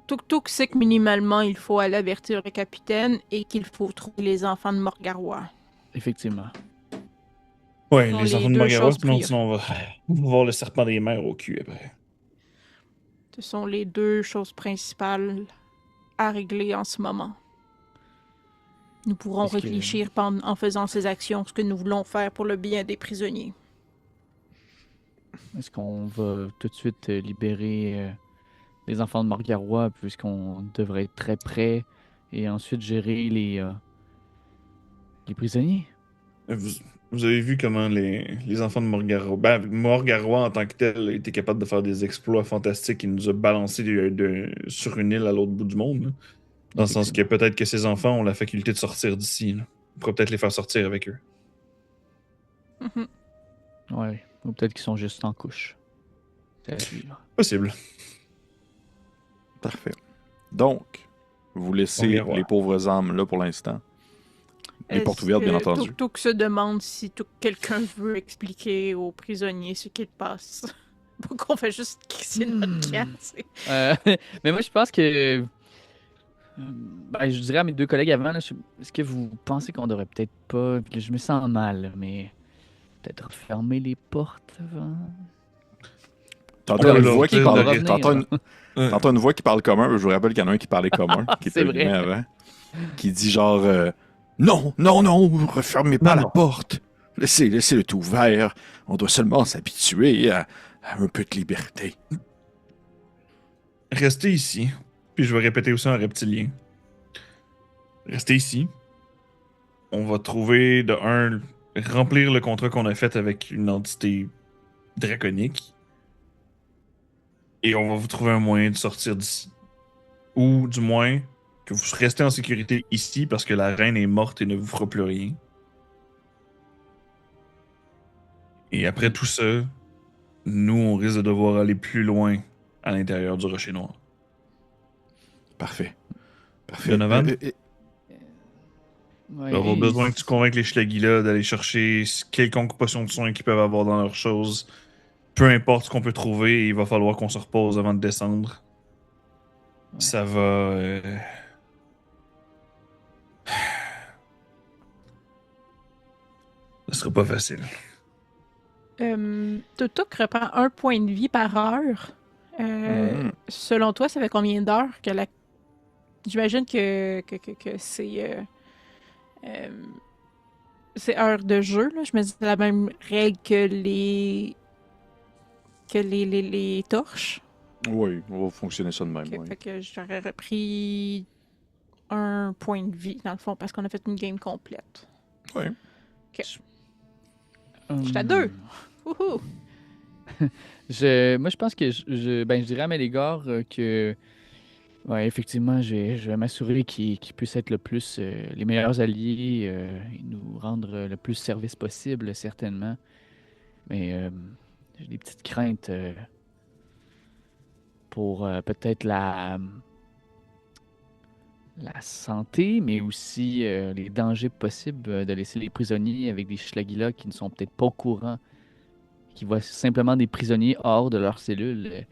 Tuk Tuk sait que minimalement, il faut aller avertir le capitaine et qu'il faut trouver les enfants de Morgarois. Effectivement. ouais, Ce sont les les enfants de deux Morgarois, choses sinon on va voir le serpent des mers au cul après. Ce sont les deux choses principales à régler en ce moment. Nous pourrons Est-ce que- réfléchir en faisant ces actions ce que nous voulons faire pour le bien des prisonniers. Est-ce qu'on va tout de suite libérer les enfants de Morgarois puisqu'on devrait être très près et ensuite gérer les prisonniers? Vous, vous avez vu comment les enfants de Morgarois. Ben, Morgarois en tant que tel était capable de faire des exploits fantastiques. Il nous a balancé sur une île à l'autre bout du monde. Là. Dans le sens que peut-être que ces enfants ont la faculté de sortir d'ici. Là. On pourrait peut-être les faire sortir avec eux. Mhm. Ouais. Ou peut-être qu'ils sont juste en couche. C'est à suivre. Possible. Parfait. Donc, vous laissez Morgarois. les pauvres âmes là pour l'instant. Les portes Est-ce ouvertes, bien que entendu. Tuk Tuk se demande si quelqu'un veut expliquer aux prisonniers ce qu'il passe. Pas qu'on fait juste crisser notre camp, tu sais. Mais moi, je pense que. Ben, je dirais à mes deux collègues avant, là, est-ce que vous pensez qu'on devrait peut-être pas. Puis là, je me sens mal, là, mais. Peut-être refermer les portes avant. T'entends On une va voix leur qui dire parle. de revenir, T'entends là. une, t'entends une voix qui parle commun. Je vous rappelle qu'il y en a un qui parlait commun, qui C'est était vrai. humain avant. Qui dit genre non, non, non, refermez pas Non, la non. porte. Laissez le tout ouvert. On doit seulement s'habituer à un peu de liberté. Restez ici. Puis je vais répéter aussi en reptilien. Restez ici. On va trouver de un. Remplir le contrat qu'on a fait avec une entité draconique. Et on va vous trouver un moyen de sortir d'ici. Ou du moins, que vous restez en sécurité ici parce que la reine est morte et ne vous fera plus rien. Et après tout ça, nous, on risque de devoir aller plus loin à l'intérieur du Rocher Noir. Parfait. Parfait. Donovan? Ouais, On va avoir et- besoin que tu convainques les Schlagila d'aller chercher quelconque potion de soin qu'ils peuvent avoir dans leurs choses. Peu importe ce qu'on peut trouver, il va falloir qu'on se repose avant de descendre. Ouais. Ça va. Ce sera pas facile. Tuk Tuk reprend 1 point de vie par heure. Selon toi, ça fait combien d'heures que la. J'imagine que c'est heure de jeu, là. Je me dis que c'est la même règle que les torches. Oui, on va fonctionner ça de même. Ok, oui. fait que j'aurais repris 1 point de vie, dans le fond, parce qu'on a fait une game complète. Oui. J'étais à 2. Wouhou! Moi, je pense que je dirais à Mélégor que, ouais, effectivement, je vais m'assurer qu'ils puissent être le plus, les meilleurs alliés et nous rendre le plus service possible, certainement. Mais j'ai des petites craintes pour peut-être la santé, mais aussi les dangers possibles de laisser les prisonniers avec des Schlagila qui ne sont peut-être pas au courant, qui voient simplement des prisonniers hors de leur cellule.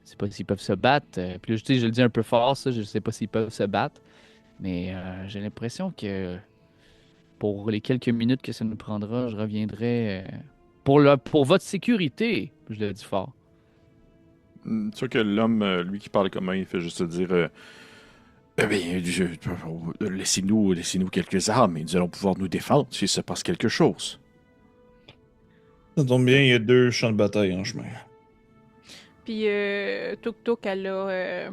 Je sais pas s'ils peuvent se battre. Puis là, je le dis un peu fort, ça, je sais pas s'ils peuvent se battre. Mais j'ai l'impression que pour les quelques minutes que ça nous prendra, je reviendrai pour votre sécurité. Je le dis fort. C'est sûr que l'homme, lui qui parle commun, il fait juste dire bien, laissez-nous quelques armes et nous allons pouvoir nous défendre s'il se passe quelque chose. Ça tombe bien, il y a 2 champs de bataille en chemin. Puis Tuk Tuk, elle a...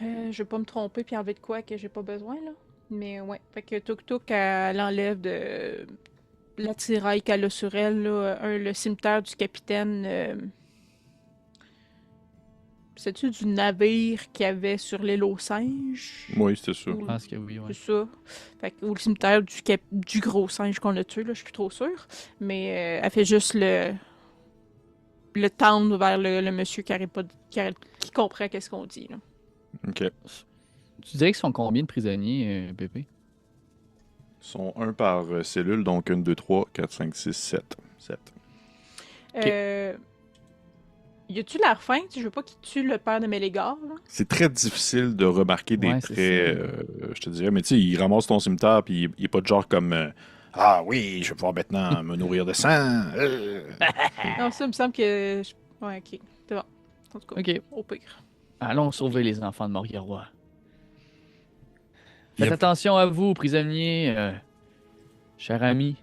je vais pas me tromper puis enlever de quoi que j'ai pas besoin, là. Mais ouais, fait que Tuk Tuk, elle enlève de l'attirail qu'elle a sur elle, là, le cimetière du capitaine... C'est-tu du navire qu'il y avait sur l'île aux singes? Oui, c'était ça. Je pense que oui, ouais. C'est ça. Fait que, ou le cimetière du gros singe qu'on a tué, là, je suis plus trop sûre. Mais elle fait juste le tendre vers le monsieur qui comprend qu'est-ce qu'on dit, là. OK. Tu dirais qu'ils sont combien de prisonniers, Pépé? Ils sont un par cellule, donc 1, 2, 3, 4, 5, 6, 7. 7. Y a-tu l'air fin? Je veux pas qu'il tue le père de Mélégor, là. C'est très difficile de remarquer des Ouais, traits, c'est ça. je te dirais. Mais tu sais, il ramasse ton cimetière, puis il est pas de genre comme Ah oui, je vais pouvoir maintenant me nourrir de sang. Non, ça, il me semble que... Ouais, ok. C'est bon. En tout cas, Ok. au pire. Allons sauver les enfants de Morgarois. Faites Yep. attention à vous, prisonniers, chers amis,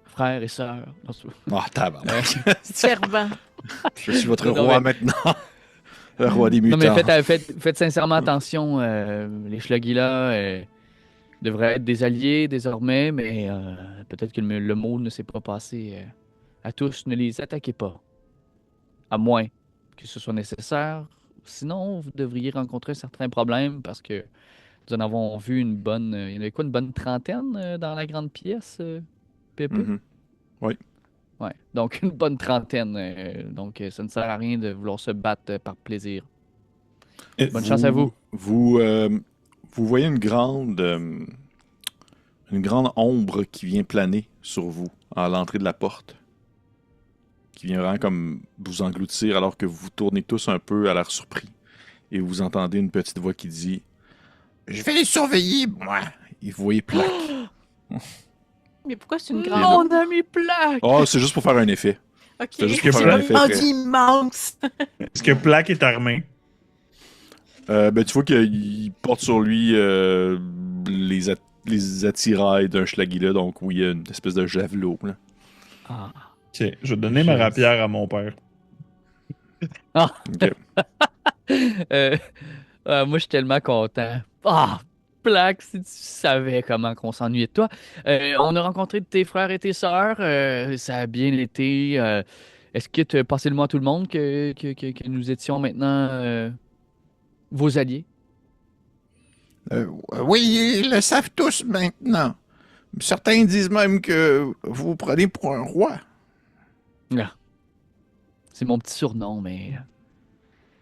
frères et sœurs. Non, c'est- Ah, tabarnak. Servant. Je suis votre Non, roi mais- maintenant. Le roi des mutants. Non, mais faites sincèrement attention. Les Schlogila devraient être des alliés désormais, mais peut-être que le mot ne s'est pas passé à tous. Ne les attaquez pas. À moins que ce soit nécessaire. Sinon, vous devriez rencontrer certains problèmes parce que nous en avons vu une bonne. Il y en avait quoi, une bonne trentaine dans la grande pièce, Pépé? Mhm. Ouais. Donc, une bonne trentaine. Donc, ça ne sert à rien de vouloir se battre par plaisir. Bonne chance à vous. Vous voyez une grande ombre qui vient planer sur vous à l'entrée de la porte. Qui vient vraiment comme vous engloutir alors que vous vous tournez tous un peu à l'air surpris. Et vous entendez une petite voix qui dit Je vais les surveiller, moi. et vous voyez Plaque. Mais pourquoi c'est une là. grande... Mon ami Plaque! Oh, c'est juste pour faire un effet. Ok. C'est juste pour faire un effet Oh, très- immense! Est-ce que Plaque est armé? Ben, tu vois qu'il porte sur lui les attirails d'un Schlagila, donc oui, il y a une espèce de javelot. Là. Ah. Ok, je vais donner ma rapière à mon père. Ok. Euh, moi, je suis tellement content. Ah! Plaque, si tu savais comment qu'on s'ennuyait de toi. On a rencontré tes frères et tes sœurs. Ça a bien été. Est-ce que tu as passé le mot à tout le monde que nous étions maintenant vos alliés? Oui, ils le savent tous maintenant. Certains disent même que vous vous prenez pour un roi. Ah. C'est mon petit surnom, mais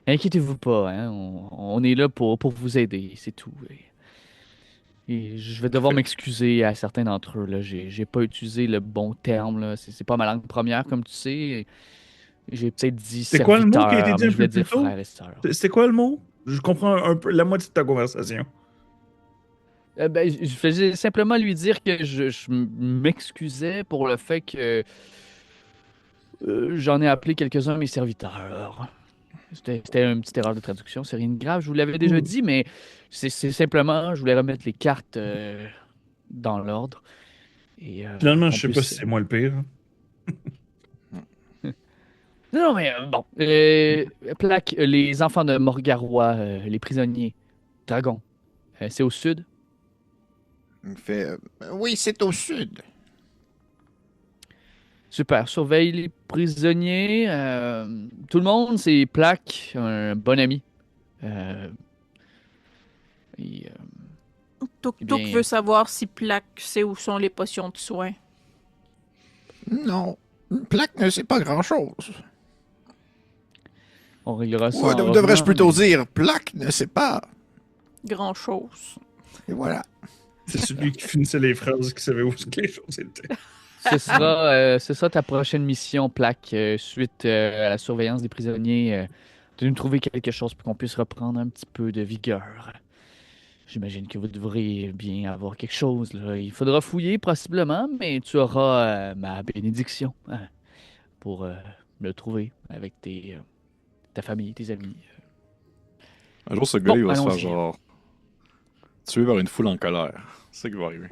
inquiétez-vous pas, hein. On est là pour vous aider, c'est tout. Et je vais devoir m'excuser à certains d'entre eux. Là. J'ai pas utilisé le bon terme. Là. C'est pas ma langue première, comme tu sais. J'ai peut-être dit C'est quoi le mot qui a été serviteur, dit mais un je voulais peu plus dire tôt? frère et sœur. C'est quoi le mot? Je comprends un peu la moitié de ta conversation. Je faisais simplement lui dire que je m'excusais pour le fait que j'en ai appelé quelques-uns mes serviteurs. C'était une petite erreur de traduction, c'est rien de grave. Je vous l'avais déjà dit, mais c'est simplement, je voulais remettre les cartes dans l'ordre. Et, Finalement, qu'on je sais pas puisse- si c'est moi le pire. Non, mais bon. Plaque, les enfants de Morgarois, les prisonniers, dragons, c'est au sud. Il fait oui, c'est au sud. Super, surveille les prisonniers. Tout le monde, c'est Plaque, un bon ami. Et, Tuk Eh Tuk bien- veut savoir si Plaque sait où sont les potions de soins. Non, une plaque ne sait pas grand-chose. on réglera ça. Ou en devrais-je revenant, plutôt mais- dire plaque ne sait pas. Grand-chose. Et voilà. C'est celui qui finissait les phrases qui savait où les choses étaient. Ce sera ta prochaine mission, Plaque, suite à la surveillance des prisonniers, de nous trouver quelque chose pour qu'on puisse reprendre un petit peu de vigueur. J'imagine que vous devrez bien avoir quelque chose, là. Il faudra fouiller, possiblement, mais tu auras ma bénédiction hein, pour le trouver avec ta famille, tes amis. Un jour, ce gars-là, il va se faire allons-y. genre tuer par une foule en colère. C'est ça qui va arriver.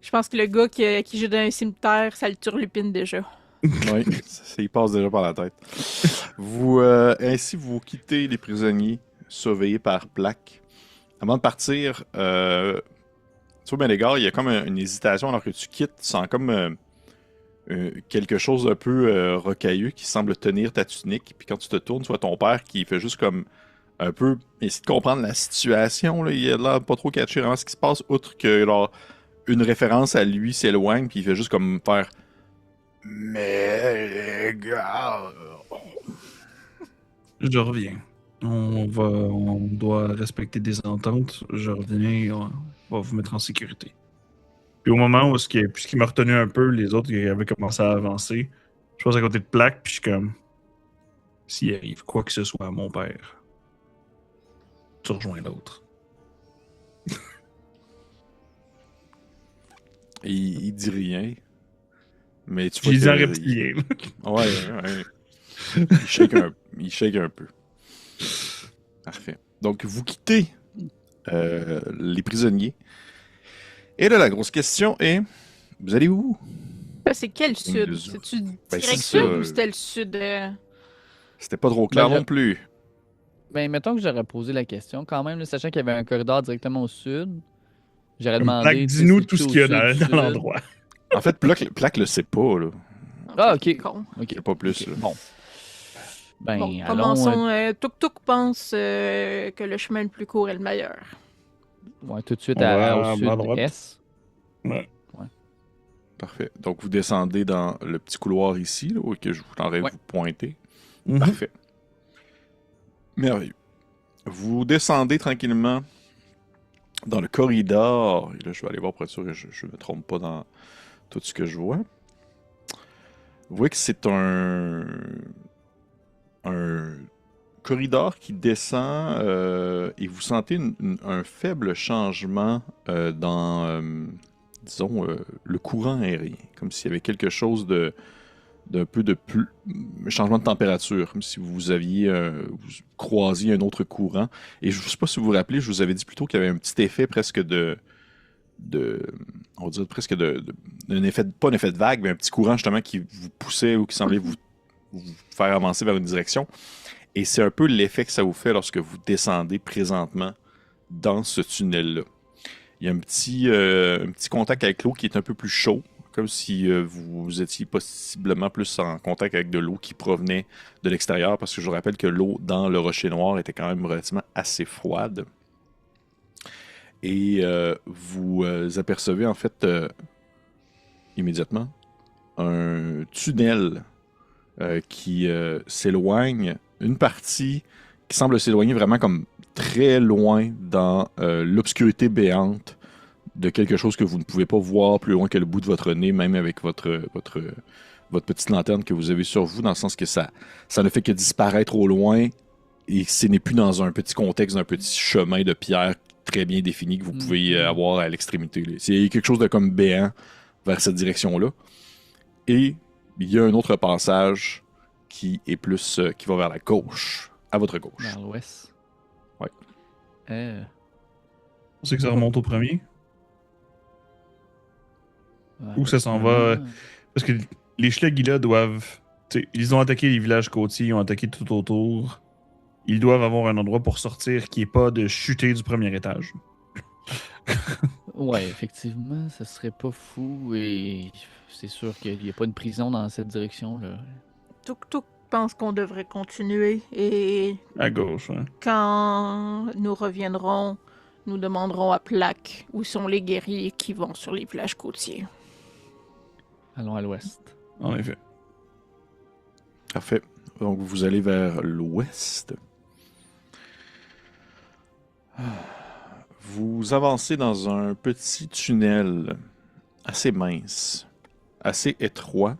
Je pense que le gars qui joue dans un cimetière, ça le turlupine déjà. Oui, il passe déjà par la tête. Ainsi, vous quittez les prisonniers surveillés par Plaque. Avant de partir, tu vois, Ménégar, il y a comme une hésitation alors que tu quittes. Tu sens comme quelque chose d'un peu rocailleux qui semble tenir ta tunique. Puis quand tu te tournes, tu vois ton père qui fait juste comme un peu essayer de comprendre la situation. Là. Il a l'air pas trop catché vraiment ce qui se passe, outre que genre, une référence à lui s'éloigne, puis il fait juste comme faire Mais les gars. Je reviens. On doit respecter des ententes. Je reviens, on va vous mettre en sécurité. Puis au moment où puisqu'il m'a retenu un peu, les autres ils avaient commencé à avancer. Je passe à côté de Plaque, puis je suis comme, s'il arrive quoi que ce soit à mon père, tu rejoins l'autre. Il dit rien. Mais tu Je vois dis en que- reptilien. Ouais. Il shake un peu. Parfait. Donc, vous quittez les prisonniers. Et là, la grosse question est, vous allez où? Ça, c'est quel sud? deux. C'est-tu Ben, direct c'est sud ça. ou c'était le sud? C'était pas trop clair Ben, non plus. Ben, mettons que j'aurais posé la question quand même, là, sachant qu'il y avait un corridor directement au sud. J'aurais Plaque, demandé. tu sais, dis-nous c'est-tu tout ce au qu'il y a sud, dans sud? l'endroit. En fait, Plaque le sait pas, là. Ah, C'est ok. con. Ok. C'est pas plus, Ok, là. bon. Ben, Bon, allons. commençons. Tuk pense que le chemin le plus court est le meilleur. Ouais, tout de suite On va au à droite. sud-est. Ouais. Parfait. Donc, vous descendez dans le petit couloir ici, là, où que je voudrais Ouais. vous pointer. Mhm. Parfait. Merveilleux. Vous descendez tranquillement dans le corridor. Et là, je vais aller voir pour être sûr que je ne me trompe pas dans tout ce que je vois. Vous voyez que c'est un corridor qui descend et vous sentez un faible changement disons, le courant aérien. Comme s'il y avait quelque chose d'un peu de plus changement de température, comme si vous aviez vous croisiez un autre courant. Et je ne sais pas si vous vous rappelez, je vous avais dit plutôt qu'il y avait un petit effet presque on va dire presque d'un effet, pas un effet de vague, mais un petit courant justement qui vous poussait ou qui semblait vous faire avancer vers une direction. Et c'est un peu l'effet que ça vous fait lorsque vous descendez présentement dans ce tunnel-là. Il y a un petit contact avec l'eau qui est un peu plus chaud, comme si vous étiez possiblement plus en contact avec de l'eau qui provenait de l'extérieur, parce que je vous rappelle que l'eau dans le rocher noir était quand même relativement assez froide. Et vous apercevez en fait immédiatement un tunnel qui s'éloigne, une partie qui semble s'éloigner vraiment comme très loin dans l'obscurité béante de quelque chose que vous ne pouvez pas voir plus loin que le bout de votre nez, même avec votre petite lanterne que vous avez sur vous, dans le sens que ça ne fait que disparaître au loin et ce n'est plus dans un petit contexte d'un petit chemin de pierre très bien défini que vous pouvez avoir à l'extrémité. Là. C'est quelque chose de comme béant vers cette direction-là. Et il y a un autre passage qui est plus qui va vers la gauche, à votre gauche. Vers l'ouest. Ouais. On sait que ça remonte au premier. Ouais, Où ça s'en va? Parce que les Schlegila doivent. Ils ont attaqué les villages côtiers, ils ont attaqué tout autour. Ils doivent avoir un endroit pour sortir qui n'est pas de chuter du premier étage. Ouais, effectivement, ça serait pas fou et c'est sûr qu'il n'y a pas une prison dans cette direction-là. Tuk pense qu'on devrait continuer et À gauche, hein. quand nous reviendrons, nous demanderons à Plaque où sont les guerriers qui vont sur les villages côtiers. Allons à l'ouest. En effet. Parfait. Donc vous allez vers l'ouest. Vous avancez dans un petit tunnel assez mince, assez étroit.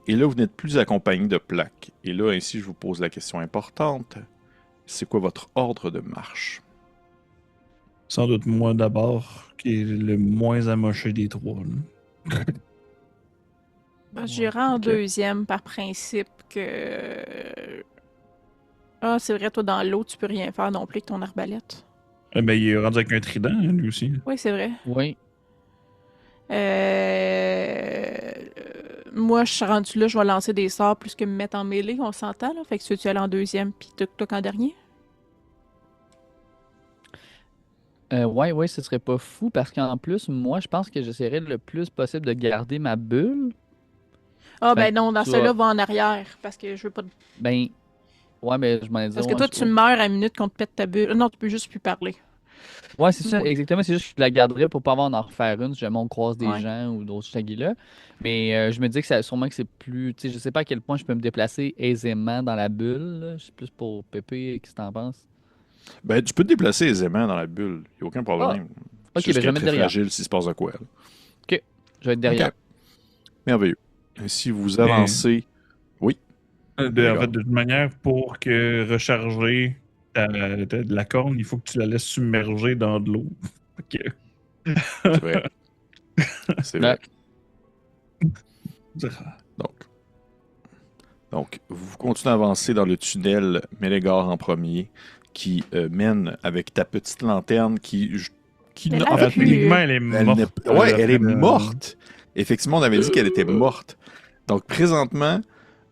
Et là, vous n'êtes plus accompagné de Plaque. Et là, ainsi, je vous pose la question importante. C'est quoi votre ordre de marche? Sans doute moi d'abord, qui est le moins amoché des trois. Là. J'irai en ok. deuxième par principe que. Ah, c'est vrai, toi, dans l'eau, tu peux rien faire non plus avec ton arbalète. Ben, il est rendu avec un trident, hein, lui aussi. Oui, c'est vrai. Oui. Moi, je suis rendu là, je vais lancer des sorts plus que me mettre en mêlée, on s'entend, là. Fait que tu aller en deuxième, puis toi en dernier. Ouais, ce serait pas fou parce qu'en plus, moi, je pense que j'essaierais le plus possible de garder ma bulle. Ah, Fait ben non, dans tu celui-là, vas- va en arrière, parce que je veux pas. Ben, ouais, mais je m'en ai dit. Parce que Ouais, toi, tu meurs à la minute qu'on te pète ta bulle. Non, tu peux juste plus parler. ouais, c'est ça, Ouais. exactement. C'est juste que je la garderais pour pas avoir à en refaire une si jamais on croise des Ouais. gens ou d'autres shaggy-là. Mais je me dis que sûrement que c'est plus. Tu sais, je sais pas à quel point je peux me déplacer aisément dans la bulle. Là. C'est plus pour Pépé, qu'est-ce que t'en penses? Ben, tu peux te déplacer aisément dans la bulle. Il n'y a aucun problème. Ok, C'est juste ben je vais qu'elle est mettre très derrière. fragile s'il se passe de quoi. Là. Je vais être derrière. Ok. Merveilleux. Et si vous avancez... Oui. En fait, de toute manière, pour que recharger de la corne, il faut que tu la laisses submerger dans de l'eau. Ok. C'est vrai. C'est vrai. Donc, vous continuez à avancer dans le tunnel Mélégor en premier, qui mène avec ta petite lanterne qui Mais là, en fait, avec lui, Techniquement, elle est elle morte. ouais, elle est après le- morte. Effectivement, on avait dit qu'elle était morte. Donc, présentement,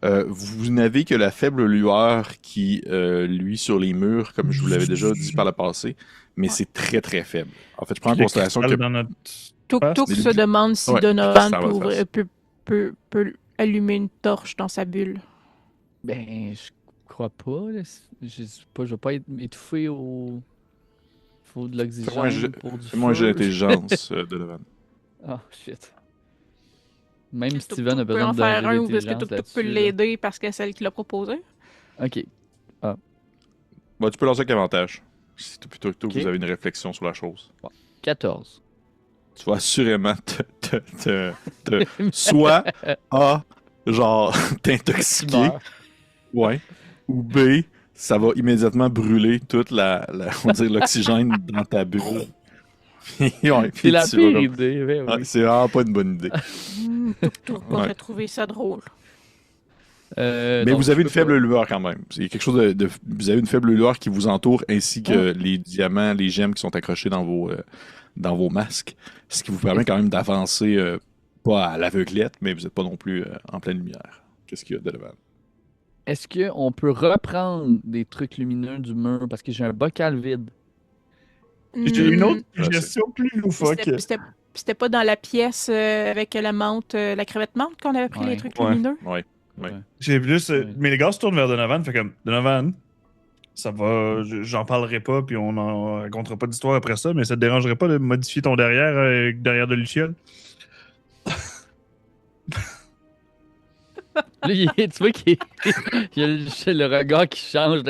vous n'avez que la faible lueur qui luit sur les murs, comme je vous l'avais déjà dit par le passé, mais c'est très, très faible. En fait, je prends en Le considération que... cristal dans notre Tuk face. se demande si Ouais, Donovan ça va te faire. peut allumer une torche dans sa bulle. Ben, je crois pas. Là. Je vais pas être étouffé au. Faut de Fais-moi un jet- l'oxygène pour du Fais-moi un jet feu. d'intelligence, Donovan. Ah, shit. Même Tuk Steven a peut besoin en de faire jet un ou est-ce que d'intelligence Tuk peut là-dessus. là. l'aider parce que c'est celle qui l'a proposé? Ok. Bon, tu peux lancer avec avantage. Si plutôt que Ok. vous avez une réflexion sur la chose. 14. Tu vas assurément soit A, genre, Tu t'intoxiquer, meurs. ouais, ou B, ça va immédiatement brûler toute on va dire, l'oxygène dans ta bulle. Ouais, C'est puis la tu vas pire comme- idée. Ben Ouais, oui. c'est vraiment pas une bonne idée. Tuk aurait Ouais. trouvé ça drôle. Mais Donc, vous avez je une peux faible pas. lueur quand même. C'est quelque chose vous avez une faible lueur qui vous entoure, ainsi que les diamants, les gemmes qui sont accrochés dans vos masques. Ce qui vous permet quand même d'avancer, pas à l'aveuglette, mais vous n'êtes pas non plus en pleine lumière. Qu'est-ce qu'il y a de devant? Est-ce qu'on peut reprendre des trucs lumineux du mur parce que j'ai un bocal vide? J'ai une autre je sais. gestion plus loufoque. C'était pas dans la pièce avec la menthe, la crevette menthe qu'on avait pris Ouais. les trucs Ouais. lumineux? Ouais. Ouais. J'ai plus. Ouais. Mais les gars se tournent vers Donovan, fait comme Donovan, ça va. J'en parlerai pas, puis on n'en racontera pas d'histoire après ça, mais ça te dérangerait pas de modifier ton derrière derrière de Luciole? Là, tu vois qu'il y a le regard qui change.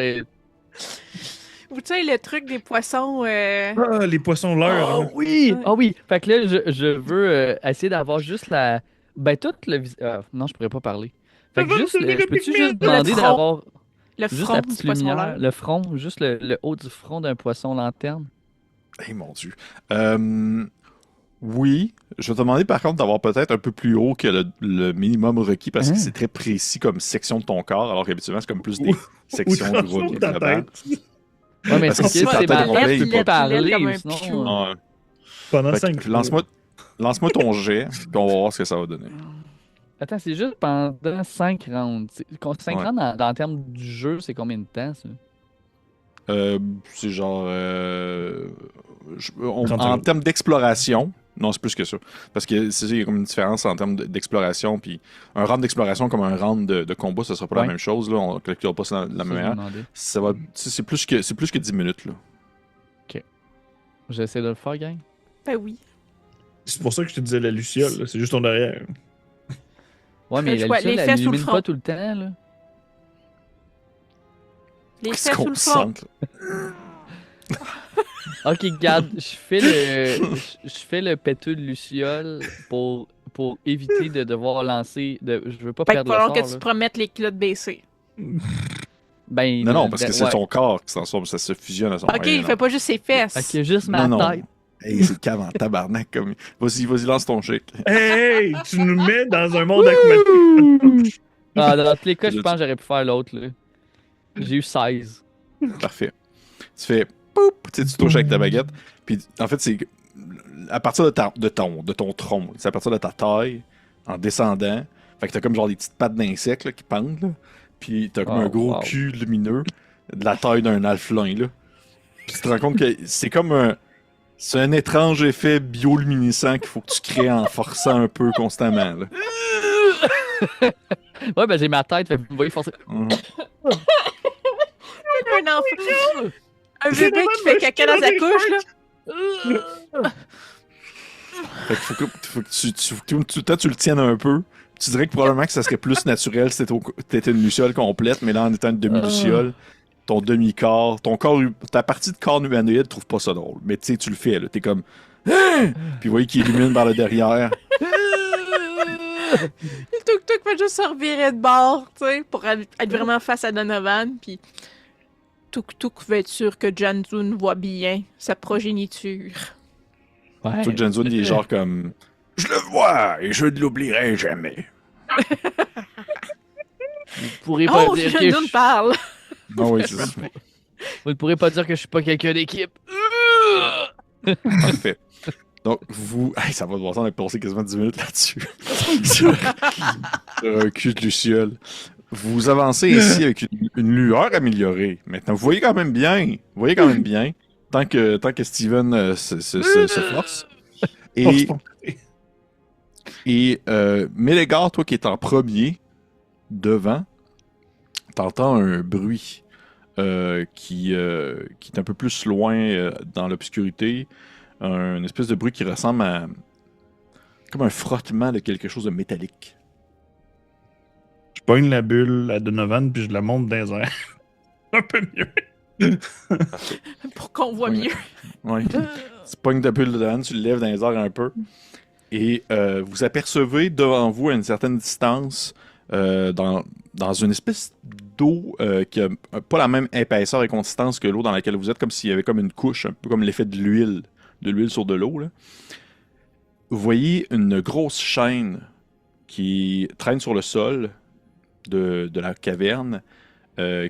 Ou tu sais, le truc des poissons. Ah, les poissons leurres. Oh là. oui! Ouais. Ah oui! Fait que là, je veux essayer d'avoir juste la. Ben, tout le non, je pourrais pas parler. Fait que juste. Je peux-tu juste demander front. d'avoir Le juste front la du petite poisson lumière, leurre. le front, juste le haut du front d'un poisson lanterne? Eh mon Dieu. Oui, je vais te demander par contre d'avoir peut-être un peu plus haut que le minimum requis parce que Hein? c'est très précis comme section de ton corps, alors qu'habituellement c'est comme plus des Ou sections tranchons de ta globales. tête. Ouais, mais Parce c'est que que si c'est ta tête ma est complète, tête, je t'es peux pas- parler, comme un ou sinon. pichou. Ouais. Pendant Fait 5 que lance-moi ton jet, puis on va voir ce que ça va donner. Attends, c'est juste pendant 5 rounds. 5 Ouais. rounds dans le terme du jeu, c'est combien de temps, ça? C'est genre. 30 en secondes. termes d'exploration, non, c'est plus que ça. Parce que c'est ça, il y a comme une différence en termes d'exploration. Puis un round d'exploration comme un round de combat, ça sera pas Ouais. la même chose. Là. On ne calculera pas ça de la Ça, même je me manière. demandais. Ça va, c'est plus que 10 minutes. Là. J'essaie de le faire, gang. Ben oui. C'est pour ça que je te disais la Luciole, là, c'est juste ton derrière. Ouais, mais Fais la quoi, luciole, les elle fesses sous le illumine front. pas tout le temps, là. Les Qu'est-ce fesses qu'on sous le front. sent, Ok, regarde, je fais le péteux de luciole pour éviter de devoir lancer. Je veux pas Fait qu'il perdre va le falloir sort. que tu là. te promettes les culottes baissées. Ben, Non, non, parce que c'est ouais. son corps qui se transforme, ça se fusionne à son Ok, il fait pas juste ses fesses. Fait que juste ma Non, non. tête. Hey, c'est cave en tabarnak. Comme... Vas-y, lance ton chèque. Hey, tu nous mets dans un monde aquatique. Ah, dans tous les cas, je pense que j'aurais pu faire l'autre. Là. J'ai eu 16. Parfait. Tu fais poup, tu sais, tu touches avec ta baguette. Puis en fait, c'est à partir de ton tronc. C'est à partir de ta taille, en descendant. Fait que t'as comme genre des petites pattes d'insectes là, qui pendent. Là. Puis t'as comme un gros cul lumineux de la taille d'un alflin. Là. Puis tu te rends compte que c'est comme un. C'est un étrange effet bioluminescent qu'il faut que tu crées en forçant un peu constamment. Là. Ouais, ben j'ai ma tête, fait que vous voyez forcer. Mhm. Un enfant. Un bébé qui fait caca dans sa couche, là. Fait qu'il faut que toi, tu le tiennes un peu. Tu dirais que probablement que ça serait plus naturel si t'étais une luciole complète, mais là, en étant une demi-luciole, ton demi-corps, ta partie de corps humanoïde trouve pas ça drôle. Mais tu sais, tu le fais, là. T'es comme. Hein? Puis vous voyez qu'il illumine par le derrière. Le tuk-tuk fait juste se revirer de bord, tu sais, pour être vraiment face à Donovan, puis tuk-tuk veut être sûr que Janzun voit bien sa progéniture. Ouais. Tout Janzun, il est genre comme. Je le vois et je ne l'oublierai jamais. Vous pourrez pas Oh, dire que Janzun parle! Non, oui, c'est ça. Vous ne pourrez pas dire que je suis pas quelqu'un d'équipe. Parfait. Donc, hey, ça va de bon sens, on a passé quasiment 10 minutes là-dessus. sur un cul de luciole. Vous avancez ainsi avec une lueur améliorée. Maintenant, vous voyez quand même bien. Vous voyez quand même bien. Tant que Steven se force. Et Mélégar, toi qui es en premier, devant, t'entends un bruit qui est un peu plus loin dans l'obscurité. Un espèce de bruit qui ressemble à comme un frottement de quelque chose de métallique. Je pogne la bulle à Donovan puis je la monte dans les airs. Un peu mieux. Pour qu'on voit mieux. Ouais. Tu pognes ta bulle dedans, tu le lèves dans les airs un peu. Et vous apercevez devant vous à une certaine distance, dans une espèce d'eau qui a pas la même épaisseur et consistance que l'eau dans laquelle vous êtes, comme s'il y avait comme une couche, un peu comme l'effet de l'huile sur de l'eau. Là. Vous voyez une grosse chaîne qui traîne sur le sol de la caverne,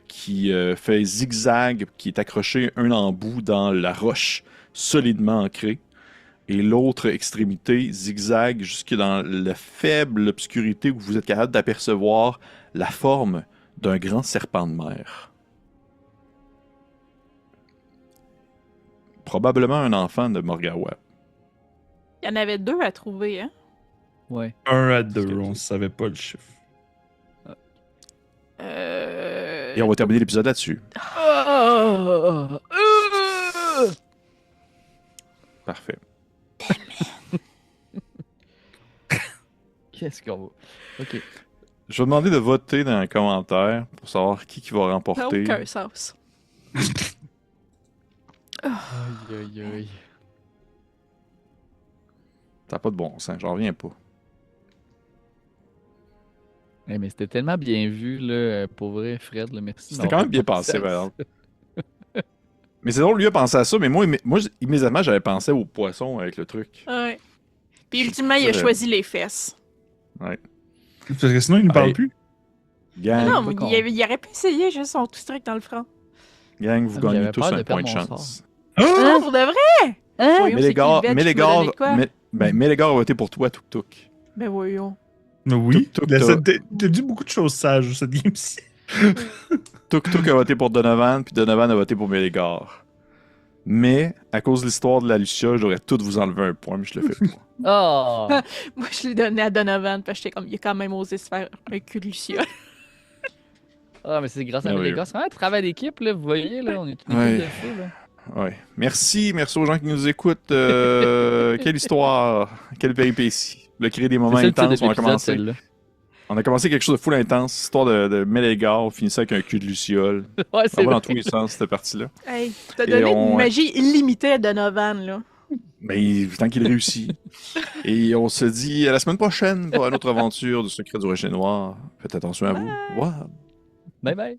qui fait zigzag, qui est accroché un embout dans la roche solidement ancrée. Et l'autre extrémité zigzag jusque dans la faible obscurité où vous êtes capable d'apercevoir la forme d'un grand serpent de mer. Probablement un enfant de Morgawa. Il y en avait 2 à trouver, hein? Ouais. 1 à 2, on savait pas le chiffre. Et on va terminer l'épisode là-dessus. Parfait. Qu'est-ce qu'on va. Ok. Je vais demander de voter dans les commentaires pour savoir qui va Ça n'a remporter. aucun sens. Aïe, aïe, aïe. T'as pas de bon sens, j'en reviens pas. Hey, mais c'était tellement bien vu, là, pour vrai, Fred. Là, merci. C'était quand même bien pensé, par exemple. Mais c'est drôle, lui a pensé à ça, mais moi immédiatement, j'avais pensé au poisson avec le truc. Ouais. Puis ultimement, il a choisi les fesses. Ouais. Parce que sinon, il ne parle plus. Gang, Non, mais il aurait pu essayer, juste son tout strict dans le front. gang, vous Ah, mais gagnez j'avais tous peur de un point de perdre mon chance. Hein, pour de vrai? Hein? Voyons, c'est qui le veg qui m'a donné quoi? Mélégar a voté pour toi, Tuk Tuk. Ben voyons. Oui. Tuk-tuk, T'as dit beaucoup de choses sages cette game-ci. Tuk Tuk a voté pour Donovan, puis Donovan a voté pour Mélégar. Mais, à cause de l'histoire de la Lucia, j'aurais tout vous enlever un point, mais je le fais pas. Oh! Moi, je l'ai donné à Donovan, parce que j'étais comme, il a quand même osé se faire un cul de luciole. Ah, mais c'est grâce à Ah mes oui. gars. C'est vraiment un travail d'équipe, là. Vous voyez, là, on est une Ouais. équipe de fou, là. Ouais. Merci aux gens qui nous écoutent. Quelle histoire, quelle péripétie. Le créer des moments C'est ça, le intenses, titre on a d'épisode, commencé. celle-là. On a commencé quelque chose de full intense, histoire de Mélégar, on finissait avec un cul de Luciole. Ouais, Ça c'est va dans vrai. tous les sens, cette partie-là. Hey, t'as Et donné on- une magie illimitée à Donovan, là. Mais tant qu'il réussit. Et on se dit à la semaine prochaine pour une autre aventure du Secret du Rocher Noir. Faites attention à vous. Au revoir. Bye bye.